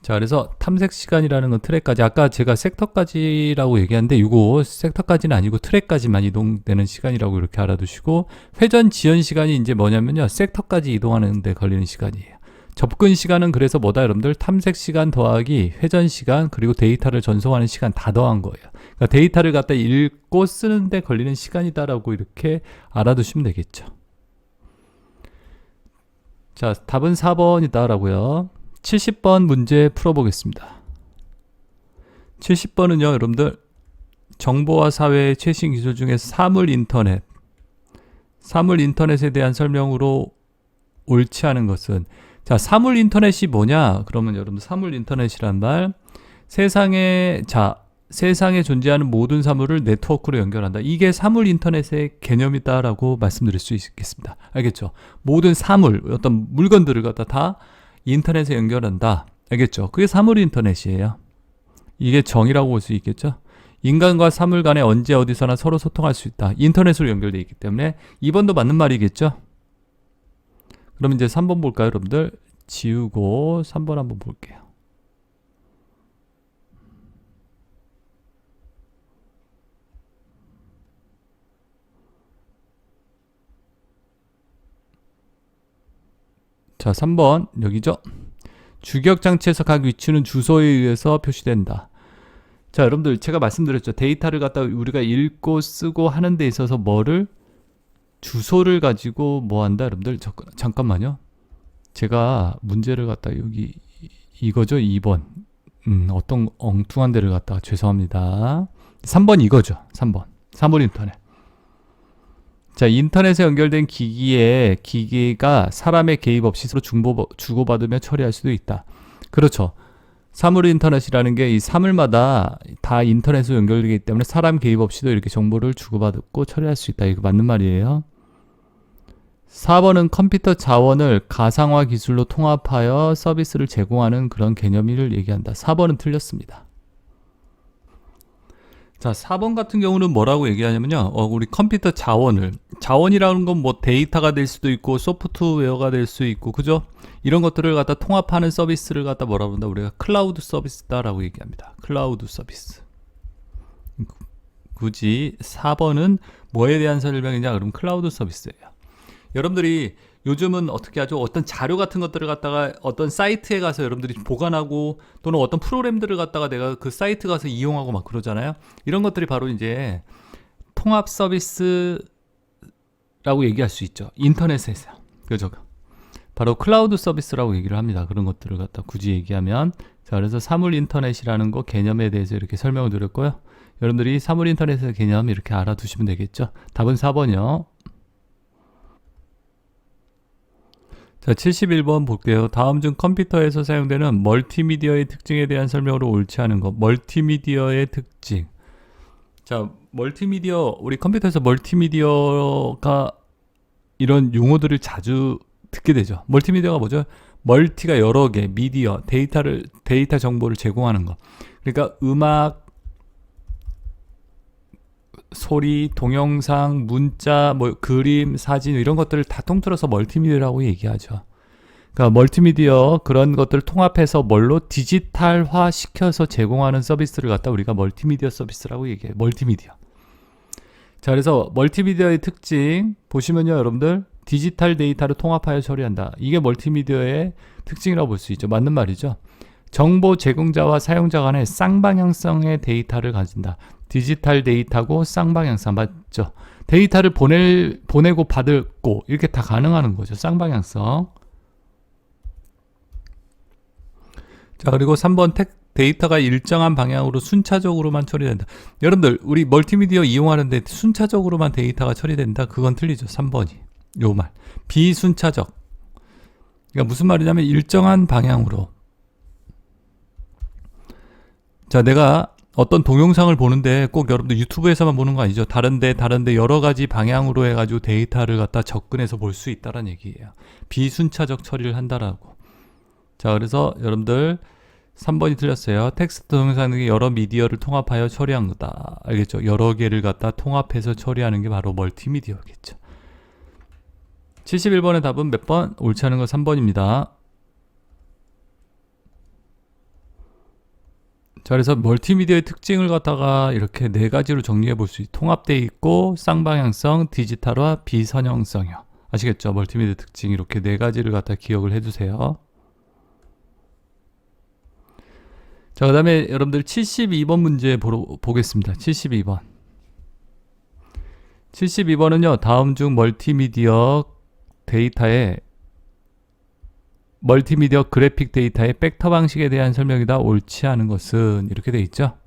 자, 그래서 탐색 시간이라는 건 트랙까지, 아까 제가 섹터까지라고 얘기했는데 이거 섹터까지는 아니고 트랙까지만 이동되는 시간이라고 이렇게 알아두시고, 회전 지연 시간이 이제 뭐냐면요, 섹터까지 이동하는 데 걸리는 시간이에요. 접근 시간은 그래서 뭐다 여러분들, 탐색 시간 더하기 회전 시간 그리고 데이터를 전송하는 시간 다 더한 거예요. 그러니까 데이터를 갖다 읽고 쓰는데 걸리는 시간이다라고 이렇게 알아두시면 되겠죠. 자, 답은 4번이다라고요. 70번 문제 풀어보겠습니다. 70번은요, 여러분들, 정보화 사회의 최신 기술 중에서 사물 인터넷에 대한 설명으로 옳지 않은 것은, 자, 사물 인터넷이 뭐냐? 그러면 여러분, 사물 인터넷이란 말, 세상에 존재하는 모든 사물을 네트워크로 연결한다. 이게 사물 인터넷의 개념이다라고 말씀드릴 수 있겠습니다. 알겠죠? 모든 사물, 어떤 물건들을 갖다 다 인터넷에 연결한다. 알겠죠? 그게 사물 인터넷이에요. 이게 정의라고 볼 수 있겠죠? 인간과 사물 간에 언제 어디서나 서로 소통할 수 있다. 인터넷으로 연결되어 있기 때문에 2번도 맞는 말이겠죠? 그럼 이제 3번 볼까요, 여러분들? 지우고 3번 한번 볼게요. 자, 3번 여기죠? 주격장치에서 각 위치는 주소에 의해서 표시된다. 자, 여러분들 제가 말씀드렸죠. 데이터를 갖다 우리가 읽고 쓰고 하는 데 있어서 뭐를, 주소를 가지고 뭐 한다 여러분들. 잠깐만요. 제가 문제를 갖다 여기 이거죠, 2번. 어떤 엉뚱한 데를 갖다가 죄송합니다. 3번 이거죠. 3번 사물 인터넷. 자, 인터넷에 연결된 기기가 사람의 개입 없이 서로 주고받으며 처리할 수도 있다. 그렇죠. 사물 인터넷이라는 게 이 사물마다 다 인터넷으로 연결되기 때문에 사람 개입 없이도 이렇게 정보를 주고받고 처리할 수 있다. 이거 맞는 말이에요. 4번은 컴퓨터 자원을 가상화 기술로 통합하여 서비스를 제공하는 그런 개념을 얘기한다. 4번은 틀렸습니다. 자, 4번 같은 경우는 뭐라고 얘기하냐면요, 우리 컴퓨터 자원이라는 건 뭐 데이터가 될 수도 있고 소프트웨어가 될 수 있고, 그죠? 이런 것들을 갖다 통합하는 서비스를 갖다 뭐라고 한다? 우리가 클라우드 서비스다라고 얘기합니다. 클라우드 서비스. 굳이 4번은 뭐에 대한 설명이냐? 그럼 클라우드 서비스예요. 여러분들이 요즘은 어떻게 하죠? 어떤 자료 같은 것들을 갖다가 어떤 사이트에 가서 여러분들이 보관하고, 또는 어떤 프로그램들을 갖다가 내가 그 사이트 가서 이용하고 막 그러잖아요. 이런 것들이 바로 이제 통합 서비스라고 얘기할 수 있죠. 인터넷에서. 그죠? 바로 클라우드 서비스라고 얘기를 합니다. 그런 것들을 갖다 굳이 얘기하면. 자, 그래서 사물 인터넷이라는 거 개념에 대해서 이렇게 설명을 드렸고요. 여러분들이 사물 인터넷의 개념 이렇게 알아두시면 되겠죠. 답은 4번이요. 자, 71번 볼게요. 다음 중 컴퓨터에서 사용되는 멀티미디어의 특징에 대한 설명으로 옳지 않은 것. 멀티미디어의 특징. 자, 멀티미디어, 우리 컴퓨터에서 멀티미디어가 이런 용어들을 자주 듣게 되죠. 멀티미디어가 뭐죠? 멀티가 여러 개, 미디어, 데이터 정보를 제공하는 거. 그러니까 음악, 소리, 동영상, 문자, 뭐 그림, 사진 이런 것들을 다 통틀어서 멀티미디어라고 얘기하죠. 그러니까 멀티미디어 그런 것들을 통합해서 뭘로 디지털화 시켜서 제공하는 서비스를 갖다 우리가 멀티미디어 서비스라고 얘기해요. 멀티미디어. 자, 그래서 멀티미디어의 특징 보시면요, 여러분들, 디지털 데이터를 통합하여 처리한다. 이게 멀티미디어의 특징이라고 볼 수 있죠. 맞는 말이죠. 정보 제공자와 사용자 간의 쌍방향성의 데이터를 가진다. 디지털 데이터고 쌍방향성 맞죠? 데이터를 보내고 받고 이렇게 다 가능한 거죠. 쌍방향성. 자, 그리고 3번 데이터가 일정한 방향으로 순차적으로만 처리된다. 여러분들, 우리 멀티미디어 이용하는데 순차적으로만 데이터가 처리된다. 그건 틀리죠. 3번이. 요 말. 비순차적. 그러니까 무슨 말이냐면 일정한 방향으로. 자, 내가 어떤 동영상을 보는데 꼭 여러분들 유튜브에서만 보는 거 아니죠. 다른데 여러 가지 방향으로 해가지고 데이터를 갖다 접근해서 볼 수 있다는 얘기예요. 비순차적 처리를 한다라고. 자, 그래서 여러분들 3번이 틀렸어요. 텍스트 동영상 등의 여러 미디어를 통합하여 처리한 거다. 알겠죠? 여러 개를 갖다 통합해서 처리하는 게 바로 멀티미디어겠죠. 71번의 답은 몇 번? 옳지 않은 거 3번입니다. 자, 그래서 멀티미디어의 특징을 갖다가 이렇게 네 가지로 정리해 볼 수 있고, 통합되어 있고, 쌍방향성, 디지털화, 비선형성이요. 아시겠죠? 멀티미디어 특징 이렇게 네 가지를 갖다 기억을 해두세요. 자, 그 다음에 여러분들 72번 문제 보겠습니다. 72번. 72번은요, 다음 중 멀티미디어 그래픽 데이터의 벡터 방식에 대한 설명이다. 옳지 않은 것은 이렇게 돼 있죠.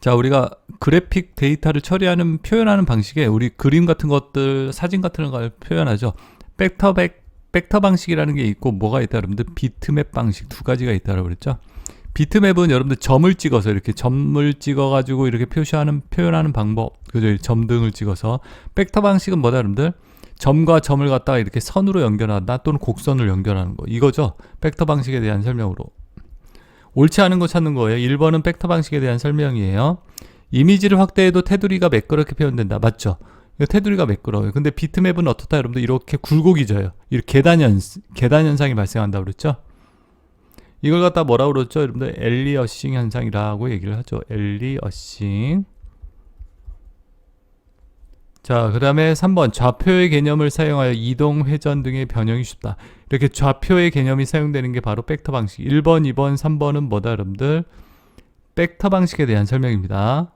자, 우리가 그래픽 데이터를 처리하는 표현하는 방식에 우리 그림 같은 것들, 사진 같은 걸 표현하죠. 벡터 방식이라는 게 있고 뭐가 있다 여러분들 비트맵 방식 두 가지가 있다고 그랬죠. 비트맵은 여러분들 점을 찍어서 이렇게 점을 찍어 가지고 이렇게 표현하는 방법, 그죠? 점 등을 찍어서. 벡터 방식은 뭐다 여러분들? 점과 점을 갖다가 이렇게 선으로 연결한다 또는 곡선을 연결하는 거, 이거죠. 벡터 방식에 대한 설명으로. 옳지 않은 거 찾는 거예요. 1번은 벡터 방식에 대한 설명이에요. 이미지를 확대해도 테두리가 매끄럽게 표현된다. 맞죠? 테두리가 매끄러워요. 근데 비트맵은 어떻다 여러분들? 이렇게 굴곡이져요. 이렇게 계단 현상이 발생한다고 그랬죠. 이걸 갖다 뭐라고 그랬죠? 여러분들 엘리어싱 현상이라고 얘기를 하죠. 엘리어싱. 자, 그 다음에 3번 좌표의 개념을 사용하여 이동, 회전 등의 변형이 쉽다. 이렇게 좌표의 개념이 사용되는 게 바로 벡터 방식. 1번, 2번, 3번은 뭐다 여러분들? 벡터 방식에 대한 설명입니다.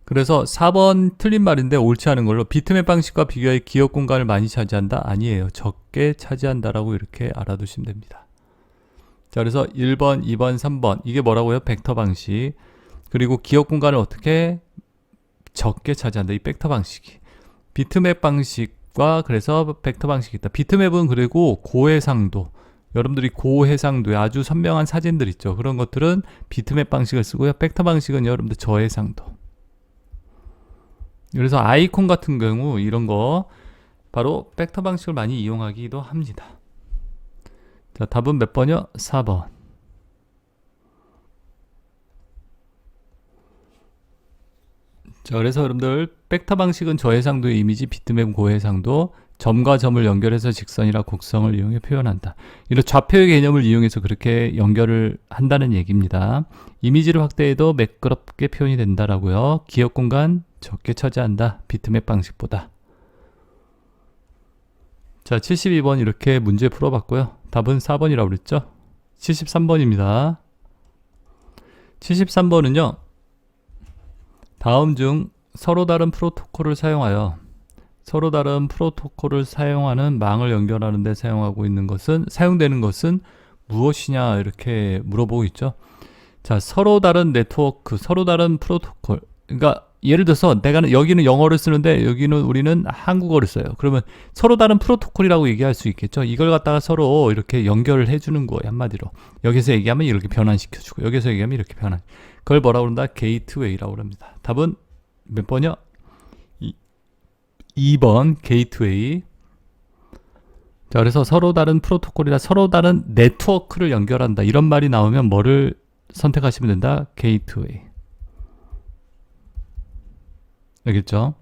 그래서 4번 틀린 말인데 옳지 않은 걸로 비트맵 방식과 비교해 기억 공간을 많이 차지한다? 아니에요. 적게 차지한다라고 이렇게 알아두시면 됩니다. 자, 그래서 1번, 2번, 3번 이게 뭐라고요? 벡터 방식. 그리고 기억 공간을 어떻게 적게 차지한다. 이 벡터 방식이. 비트맵 방식과 그래서 벡터 방식이 있다. 비트맵은 그리고 고해상도. 여러분들이 고해상도에 아주 선명한 사진들 있죠. 그런 것들은 비트맵 방식을 쓰고요. 벡터 방식은 여러분들 저해상도. 그래서 아이콘 같은 경우 이런 거 바로 벡터 방식을 많이 이용하기도 합니다. 자, 답은 몇 번이요? 4번. 자, 그래서 여러분들 벡터 방식은 저해상도의 이미지, 비트맵 고해상도, 점과 점을 연결해서 직선이나 곡선을 이용해 표현한다. 이런 좌표의 개념을 이용해서 그렇게 연결을 한다는 얘기입니다. 이미지를 확대해도 매끄럽게 표현이 된다라고요. 기억 공간 적게 차지한다. 비트맵 방식보다. 자, 72번 이렇게 문제 풀어봤고요. 답은 4번이라고 그랬죠. 73번입니다. 73번은요. 다음 중 서로 다른 프로토콜을 사용하는 망을 연결하는 데 사용되는 것은 무엇이냐 이렇게 물어보고 있죠. 자, 서로 다른 네트워크, 서로 다른 프로토콜. 그러니까 예를 들어서 여기는 영어를 쓰는데 여기는 우리는 한국어를 써요. 그러면 서로 다른 프로토콜이라고 얘기할 수 있겠죠. 이걸 갖다가 서로 이렇게 연결을 해주는 거예요. 한마디로. 여기서 얘기하면 이렇게 변환시켜주고 여기서 얘기하면 이렇게 변환. 그걸 뭐라고 그런다? 게이트웨이라고 합니다. 답은 몇 번이요? 2번 게이트웨이. 자, 그래서 서로 다른 프로토콜이나 서로 다른 네트워크를 연결한다. 이런 말이 나오면 뭐를 선택하시면 된다? 게이트웨이. 알겠죠?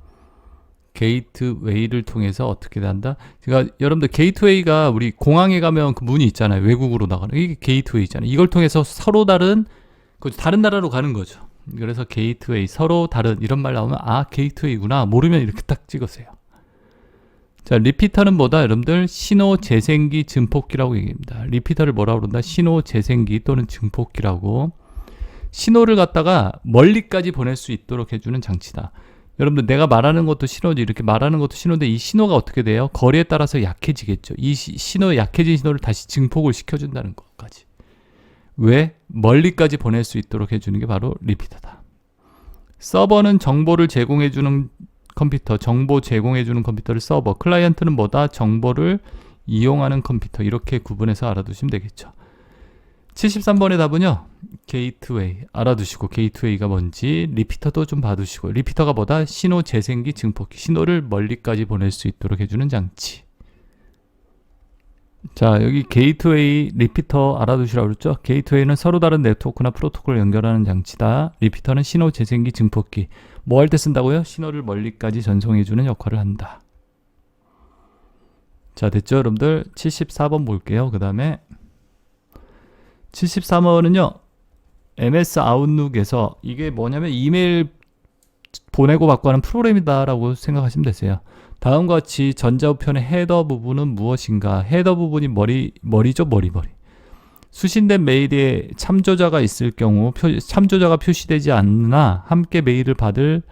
게이트웨이를 통해서 어떻게 한다? 그러니까 여러분들 게이트웨이가 우리 공항에 가면 그 문이 있잖아요. 외국으로 나가는. 이게 게이트웨이잖아요. 이걸 통해서 서로 다른 나라로 가는 거죠. 그래서 게이트웨이, 서로 다른 이런 말 나오면 아, 게이트웨이구나. 모르면 이렇게 딱 찍으세요. 자, 리피터는 뭐다? 여러분들 신호 재생기 증폭기라고 얘기합니다. 리피터를 뭐라고 그런다? 신호 재생기 또는 증폭기라고. 신호를 갖다가 멀리까지 보낼 수 있도록 해주는 장치다. 여러분들 내가 말하는 것도 신호지, 이렇게 말하는 것도 신호인데 이 신호가 어떻게 돼요? 거리에 따라서 약해지겠죠. 이 약해진 신호를 다시 증폭을 시켜준다는 것까지. 왜? 멀리까지 보낼 수 있도록 해주는 게 바로 리피터다. 서버는 정보를 제공해주는 컴퓨터, 정보 제공해주는 컴퓨터를 서버, 클라이언트는 뭐다? 정보를 이용하는 컴퓨터. 이렇게 구분해서 알아두시면 되겠죠. 73번의 답은요. 게이트웨이 알아두시고 게이트웨이가 뭔지 리피터도 좀 봐두시고 리피터가 뭐다? 신호 재생기 증폭기. 신호를 멀리까지 보낼 수 있도록 해주는 장치. 자, 여기 게이트웨이, 리피터 알아두시라고 그랬죠? 게이트웨이는 서로 다른 네트워크나 프로토콜을 연결하는 장치다. 리피터는 신호 재생기 증폭기. 뭐 할 때 쓴다고요? 신호를 멀리까지 전송해주는 역할을 한다. 자, 됐죠 여러분들? 74번 볼게요. 그 다음에 73번은요. MS 아웃룩에서 이게 뭐냐면 이메일 보내고 받고 하는 프로그램이다라고 생각하시면 되세요. 다음과 같이 전자우편의 헤더 부분은 무엇인가? 헤더 부분이 머리죠, 머리. 수신된 메일에 참조자가 있을 경우 참조자가 표시되지 않으나 함께 메일을 받을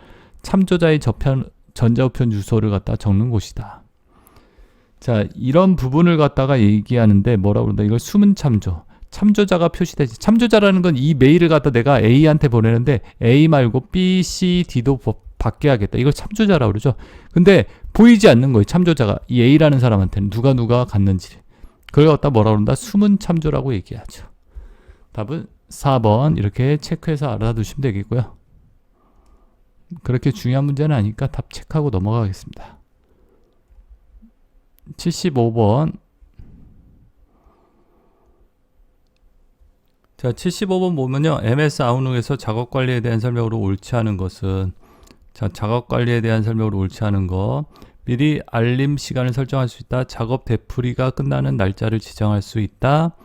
참조자의 전자우편 주소를 갖다 적는 곳이다. 자, 이런 부분을 갖다가 얘기하는데 뭐라고 그런다? 이걸 숨은 참조. 참조자가 표시되지. 참조자라는 건 이 메일을 갖다 내가 A한테 보내는데 A 말고 B, C, D도 받게 하겠다. 이걸 참조자라고 그러죠. 근데 보이지 않는 거예요. 참조자가. 이 A라는 사람한테는 누가 갔는지. 그걸 갖다 뭐라고 그런다? 숨은 참조라고 얘기하죠. 답은 4번 이렇게 체크해서 알아두시면 되겠고요. 그렇게 중요한 문제는 아니니까 답 체크하고 넘어가겠습니다. 75번. 자, 75번 보면요. MS 아웃룩에서 작업 관리에 대한 설명으로 옳지 않은 것은, 자, 작업 관리에 대한 설명으로 옳지 않은 거. 미리 알림 시간을 설정할 수 있다. 작업 되풀이가 끝나는 날짜를 지정할 수 있다.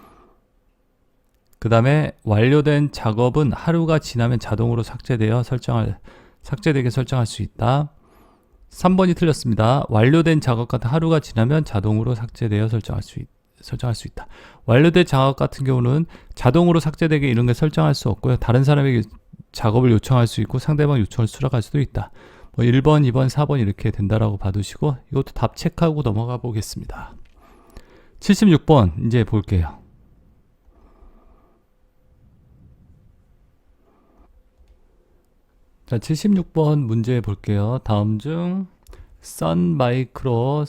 그 다음에 완료된 작업은 하루가 지나면 자동으로 삭제되게 설정할 수 있다. 3번이 틀렸습니다. 완료된 작업 같은 하루가 지나면 자동으로 삭제되어 설정할 수 있다. 완료된 작업 같은 경우는 자동으로 삭제되게 이런 게 설정할 수 없고요. 다른 사람에게 작업을 요청할 수 있고 상대방 요청을 수락할 수도 있다. 1번, 2번, 4번 이렇게 된다라고 봐두시고 이것도 답 체크하고 넘어가 보겠습니다. 76번 이제 볼게요. 자, 76번 문제 볼게요. 다음 중 선마이크로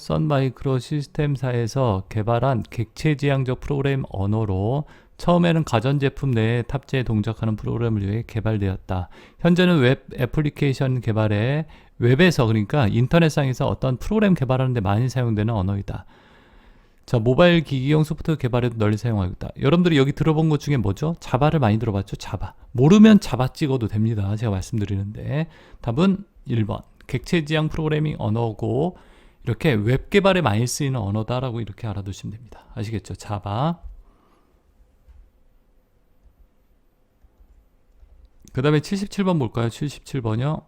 시스템사에서 개발한 객체지향적 프로그램 언어로 처음에는 가전제품 내에 탑재에 동작하는 프로그램을 위해 개발되었다. 현재는 웹 애플리케이션 개발에 웹에서 그러니까 인터넷상에서 어떤 프로그램 개발하는 데 많이 사용되는 언어이다. 자, 모바일 기기용 소프트웨어 개발에도 널리 사용하고 있다. 여러분들이 여기 들어본 것 중에 뭐죠? 자바를 많이 들어봤죠? 자바. 모르면 자바 찍어도 됩니다. 제가 말씀드리는데 답은 1번. 객체지향 프로그래밍 언어고 이렇게 웹 개발에 많이 쓰이는 언어다라고 이렇게 알아두시면 됩니다. 아시겠죠? 자바. 그 다음에 77번 볼까요? 77번이요.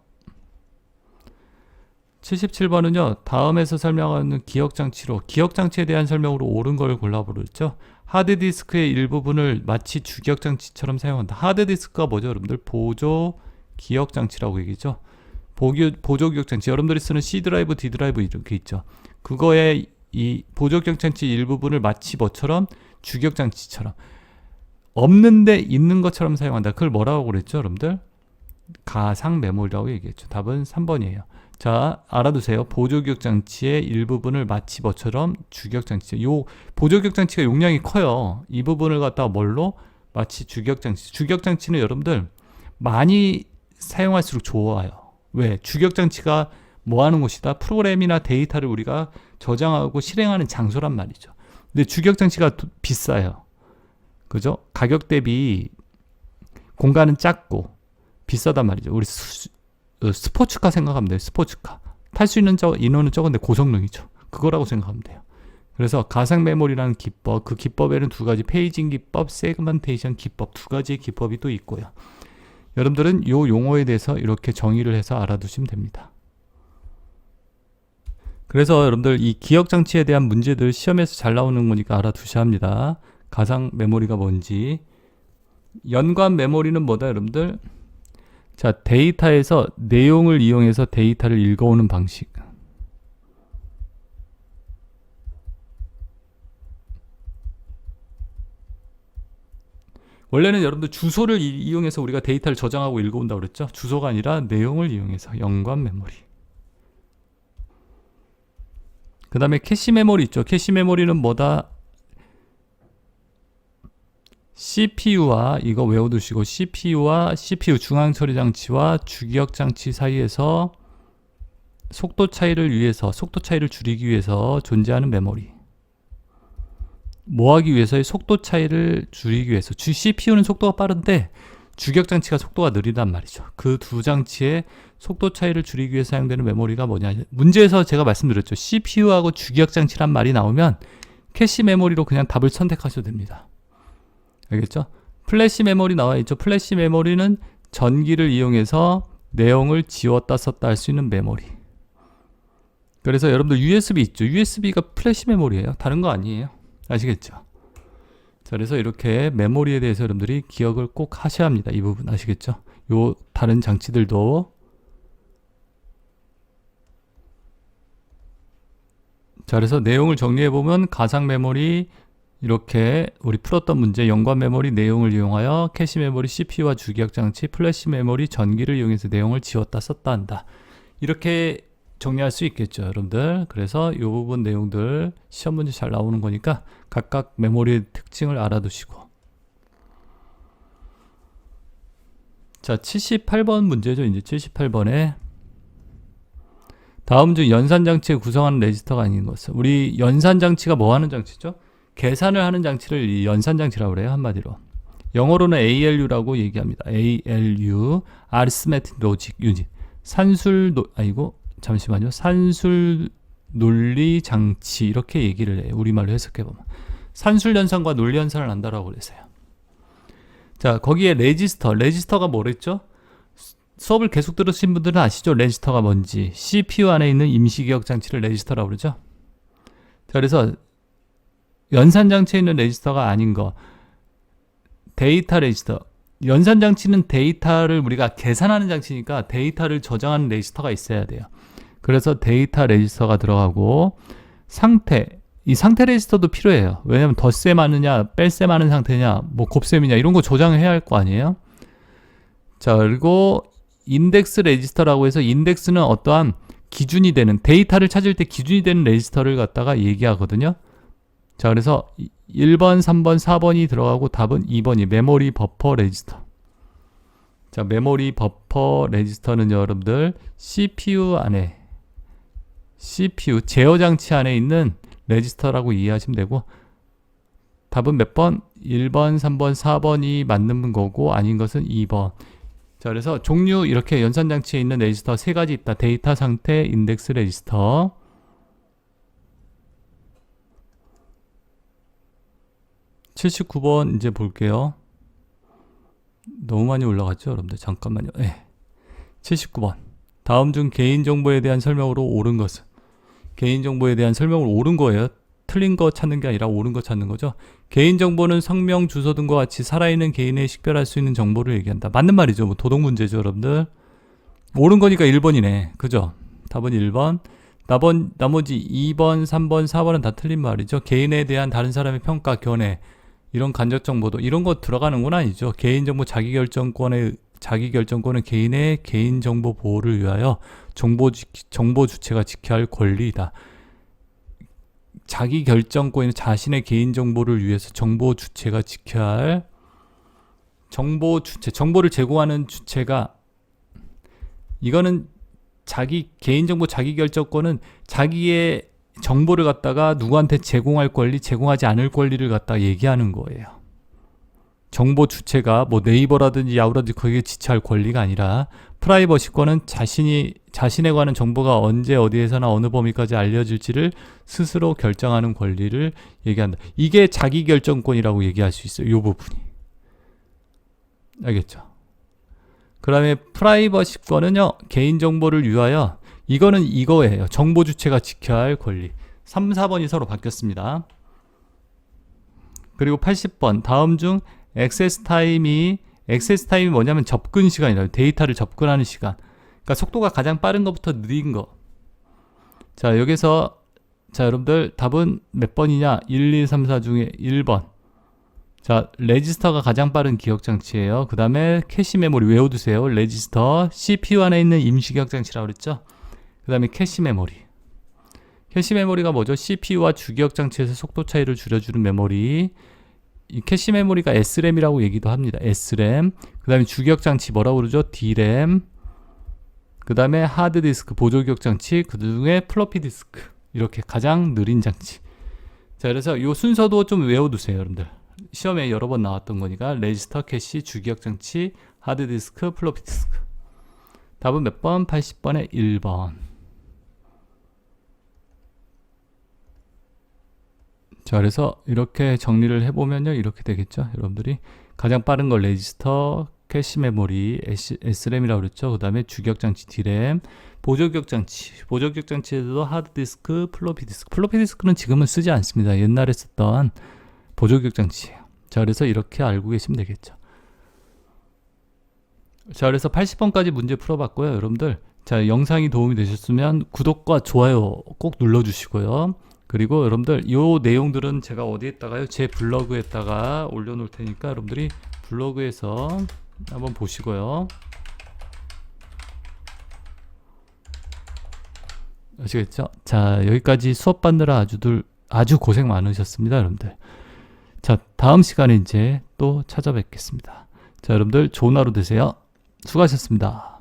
77번은요. 다음에서 설명하는 기억장치로 기억장치에 대한 설명으로 옳은 걸 골라보랬죠. 하드디스크의 일부분을 마치 주기억장치처럼 사용한다. 하드디스크가 뭐죠? 여러분들 보조 기억장치라고 얘기죠. 보조 기억장치. 여러분들이 쓰는 C 드라이브, D 드라이브 이렇게 있죠. 그거의 이 보조 기억장치 일부분을 마치 뭐처럼 주기억장치처럼 없는데 있는 것처럼 사용한다. 그걸 뭐라고 그랬죠, 여러분들? 가상 메모리라고 얘기했죠. 답은 3번이에요. 자, 알아두세요. 보조기억장치의 일부분을 마치 뭐처럼 주기억장치. 요 보조기억장치가 용량이 커요. 이 부분을 갖다가 뭘로? 마치 주기억장치. 주기억장치는 여러분들 많이 사용할수록 좋아요. 왜? 주기억장치가 뭐 하는 곳이다? 프로그램이나 데이터를 우리가 저장하고 실행하는 장소란 말이죠. 근데 주기억장치가 비싸요. 그죠? 가격 대비 공간은 작고 비싸단 말이죠. 우리 스포츠카 생각하면 돼요. 스포츠카. 탈 수 있는 인원은 적은데 고성능이죠. 그거라고 생각하면 돼요. 그래서 가상 메모리라는 기법, 그 기법에는 두 가지 페이징 기법, 세그멘테이션 기법 두 가지의 기법이 또 있고요. 여러분들은 이 용어에 대해서 이렇게 정의를 해서 알아두시면 됩니다. 그래서 여러분들 이 기억장치에 대한 문제들 시험에서 잘 나오는 거니까 알아두셔야 합니다. 가상 메모리가 뭔지. 연관 메모리는 뭐다 여러분들? 자, 데이터에서 내용을 이용해서 데이터를 읽어오는 방식. 원래는 여러분들 주소를 이용해서 우리가 데이터를 저장하고 읽어온다고 그랬죠? 주소가 아니라 내용을 이용해서 연관 메모리. 그 다음에 캐시 메모리 있죠? 캐시 메모리는 뭐다? CPU와 이거 외워두시고 CPU와 CPU 중앙처리장치와 주기억장치 사이에서 속도 차이를 줄이기 위해서 존재하는 메모리. 뭐 하기 위해서의 속도 차이를 줄이기 위해서. CPU는 속도가 빠른데 주기억장치가 속도가 느리단 말이죠. 그 두 장치의 속도 차이를 줄이기 위해 사용되는 메모리가 뭐냐. 문제에서 제가 말씀드렸죠. CPU하고 주기억장치란 말이 나오면 캐시 메모리로 그냥 답을 선택하셔도 됩니다. 알겠죠? 플래시 메모리 나와 있죠. 플래시 메모리는 전기를 이용해서 내용을 지웠다 썼다 할 수 있는 메모리. 그래서 여러분들 USB 있죠. USB가 플래시 메모리예요. 다른 거 아니에요. 아시겠죠? 자, 그래서 이렇게 메모리에 대해서 여러분들이 기억을 꼭 하셔야 합니다. 이 부분 아시겠죠? 요 다른 장치들도. 자, 그래서 내용을 정리해 보면 가상 메모리, 이렇게 우리 풀었던 문제, 연관 메모리 내용을 이용하여 캐시 메모리, CPU와 주기억 장치, 플래시 메모리 전기를 이용해서 내용을 지웠다 썼다 한다. 이렇게 정리할 수 있겠죠, 여러분들. 그래서 이 부분 내용들 시험 문제 잘 나오는 거니까 각각 메모리의 특징을 알아두시고. 자, 78번 문제죠. 이제 78번에 다음 중 연산장치를 구성하는 레지스터가 아닌 것은. 우리 연산장치가 뭐 하는 장치죠? 계산을 하는 장치를 연산장치라고 그래요. 한마디로 영어로는 ALU라고 얘기합니다. ALU, Arithmetic Logic Unit. 산술 논리 장치, 이렇게 얘기를 해요. 우리말로 해석해 보면 산술 연산과 논리 연산을 한다라고 그랬어요. 자, 거기에 레지스터가 뭐랬죠? 수업을 계속 들으신 분들은 아시죠? 레지스터가 뭔지. CPU 안에 있는 임시기억 장치를 레지스터라고 그러죠. 자, 그래서 연산장치에 있는 레지스터가 아닌 거, 데이터 레지스터. 연산장치는 데이터를 우리가 계산하는 장치니까 데이터를 저장하는 레지스터가 있어야 돼요. 그래서 데이터 레지스터가 들어가고, 이 상태 레지스터도 필요해요. 왜냐면 덧셈 하느냐, 뺄셈 하는 상태냐, 뭐 곱셈이냐, 이런 거 조장을 해야 할 거 아니에요. 자, 그리고 인덱스 레지스터라고 해서, 인덱스는 어떠한 기준이 되는, 데이터를 찾을 때 기준이 되는 레지스터를 갖다가 얘기하거든요. 자, 그래서 1번, 3번, 4번이 들어가고 답은 2번이 메모리 버퍼 레지스터. 자, 메모리 버퍼 레지스터는 여러분들 CPU 안에, CPU 제어 장치 안에 있는 레지스터라고 이해하시면 되고, 답은 몇 번? 1번, 3번, 4번이 맞는 거고 아닌 것은 2번. 자, 그래서 종류 이렇게 연산장치에 있는 레지스터 세 가지 있다. 데이터 상태, 인덱스 레지스터. (79번) 이제 볼게요. 너무 많이 올라갔죠, 여러분들? 잠깐만요. 네. 79번. 다음 중 개인정보에 대한 설명으로 옳은 것은. 개인정보에 대한 설명으로 옳은 거예요. 틀린 거 찾는 게 아니라 옳은 거 찾는 거죠. 개인정보는 성명, 주소 등과 같이 살아있는 개인의 식별할 수 있는 정보를 얘기한다. 맞는 말이죠. 뭐 도덕 문제죠, 여러분들. 옳은 거니까 1번이네. 그죠? 답은 1번. 나머지 2번, 3번, 4번은 다 틀린 말이죠. 개인에 대한 다른 사람의 평가, 견해, 이런 간접 정보도 이런 거 들어가는 건 아니죠. 개인정보 자기결정권은 개인의 개인정보 보호를 위하여 정보 주체가 지켜야 할 권리이다. 자기결정권은 자신의 개인정보를 위해서 정보 주체가 지켜야 할 정보를 제공하는 주체가, 이거는 개인정보 자기결정권은 자기의 정보를 갖다가 누구한테 제공할 권리, 제공하지 않을 권리를 갖다 얘기하는 거예요. 정보 주체가 뭐 네이버라든지 야후라든지 거기에 지체할 권리가 아니라, 프라이버시권은 자신에 관한 정보가 언제 어디에서나 어느 범위까지 알려질지를 스스로 결정하는 권리를 얘기한다. 이게 자기결정권이라고 얘기할 수 있어요. 이 부분이. 알겠죠? 그 다음에 프라이버시권은요, 개인정보를 위하여, 이거는 이거예요. 정보 주체가 지켜야 할 권리. 3, 4번이 서로 바뀌었습니다. 그리고 80번. 다음 중 액세스 타임이 뭐냐면 접근 시간이라요. 데이터를 접근하는 시간. 그러니까 속도가 가장 빠른 것부터 느린 거. 자, 여기서 여러분들 답은 몇 번이냐? 1, 2, 3, 4 중에 1번. 자, 레지스터가 가장 빠른 기억 장치예요. 그 다음에 캐시 메모리 외워두세요. 레지스터, CPU 안에 있는 임시기억 장치라고 그랬죠? 그 다음에 캐시 메모리. 캐시 메모리가 뭐죠? CPU와 주기억 장치에서 속도 차이를 줄여주는 메모리. 이 캐시 메모리가 SRAM이라고 얘기도 합니다. SRAM. 그 다음에 주기억 장치 뭐라고 그러죠? DRAM. 그 다음에 하드디스크, 보조기억 장치. 그 중에 플로피 디스크. 이렇게 가장 느린 장치. 자, 그래서 이 순서도 좀 외워두세요, 여러분들. 시험에 여러 번 나왔던 거니까. 레지스터, 캐시, 주기억 장치, 하드디스크, 플로피 디스크. 답은 몇 번? 80번에 1번. 자, 그래서 이렇게 정리를 해보면요, 이렇게 되겠죠. 여러분들이 가장 빠른 걸 레지스터, 캐시 메모리, SRAM이라고 그랬죠. 그 다음에 주기억장치 DRAM, 보조기억장치에도 하드디스크, 플로피디스크. 플로피디스크는 지금은 쓰지 않습니다. 옛날에 썼던 보조기억장치예요. 자, 그래서 이렇게 알고 계시면 되겠죠. 자, 그래서 80번까지 문제 풀어봤고요. 여러분들, 자, 영상이 도움이 되셨으면 구독과 좋아요 꼭 눌러주시고요. 그리고 여러분들, 요 내용들은 제가 어디에다가요? 제 블로그에다가 올려놓을 테니까 여러분들이 블로그에서 한번 보시고요. 아시겠죠? 자, 여기까지 수업 받느라 아주 고생 많으셨습니다, 여러분들. 자, 다음 시간에 이제 또 찾아뵙겠습니다. 자, 여러분들 좋은 하루 되세요. 수고하셨습니다.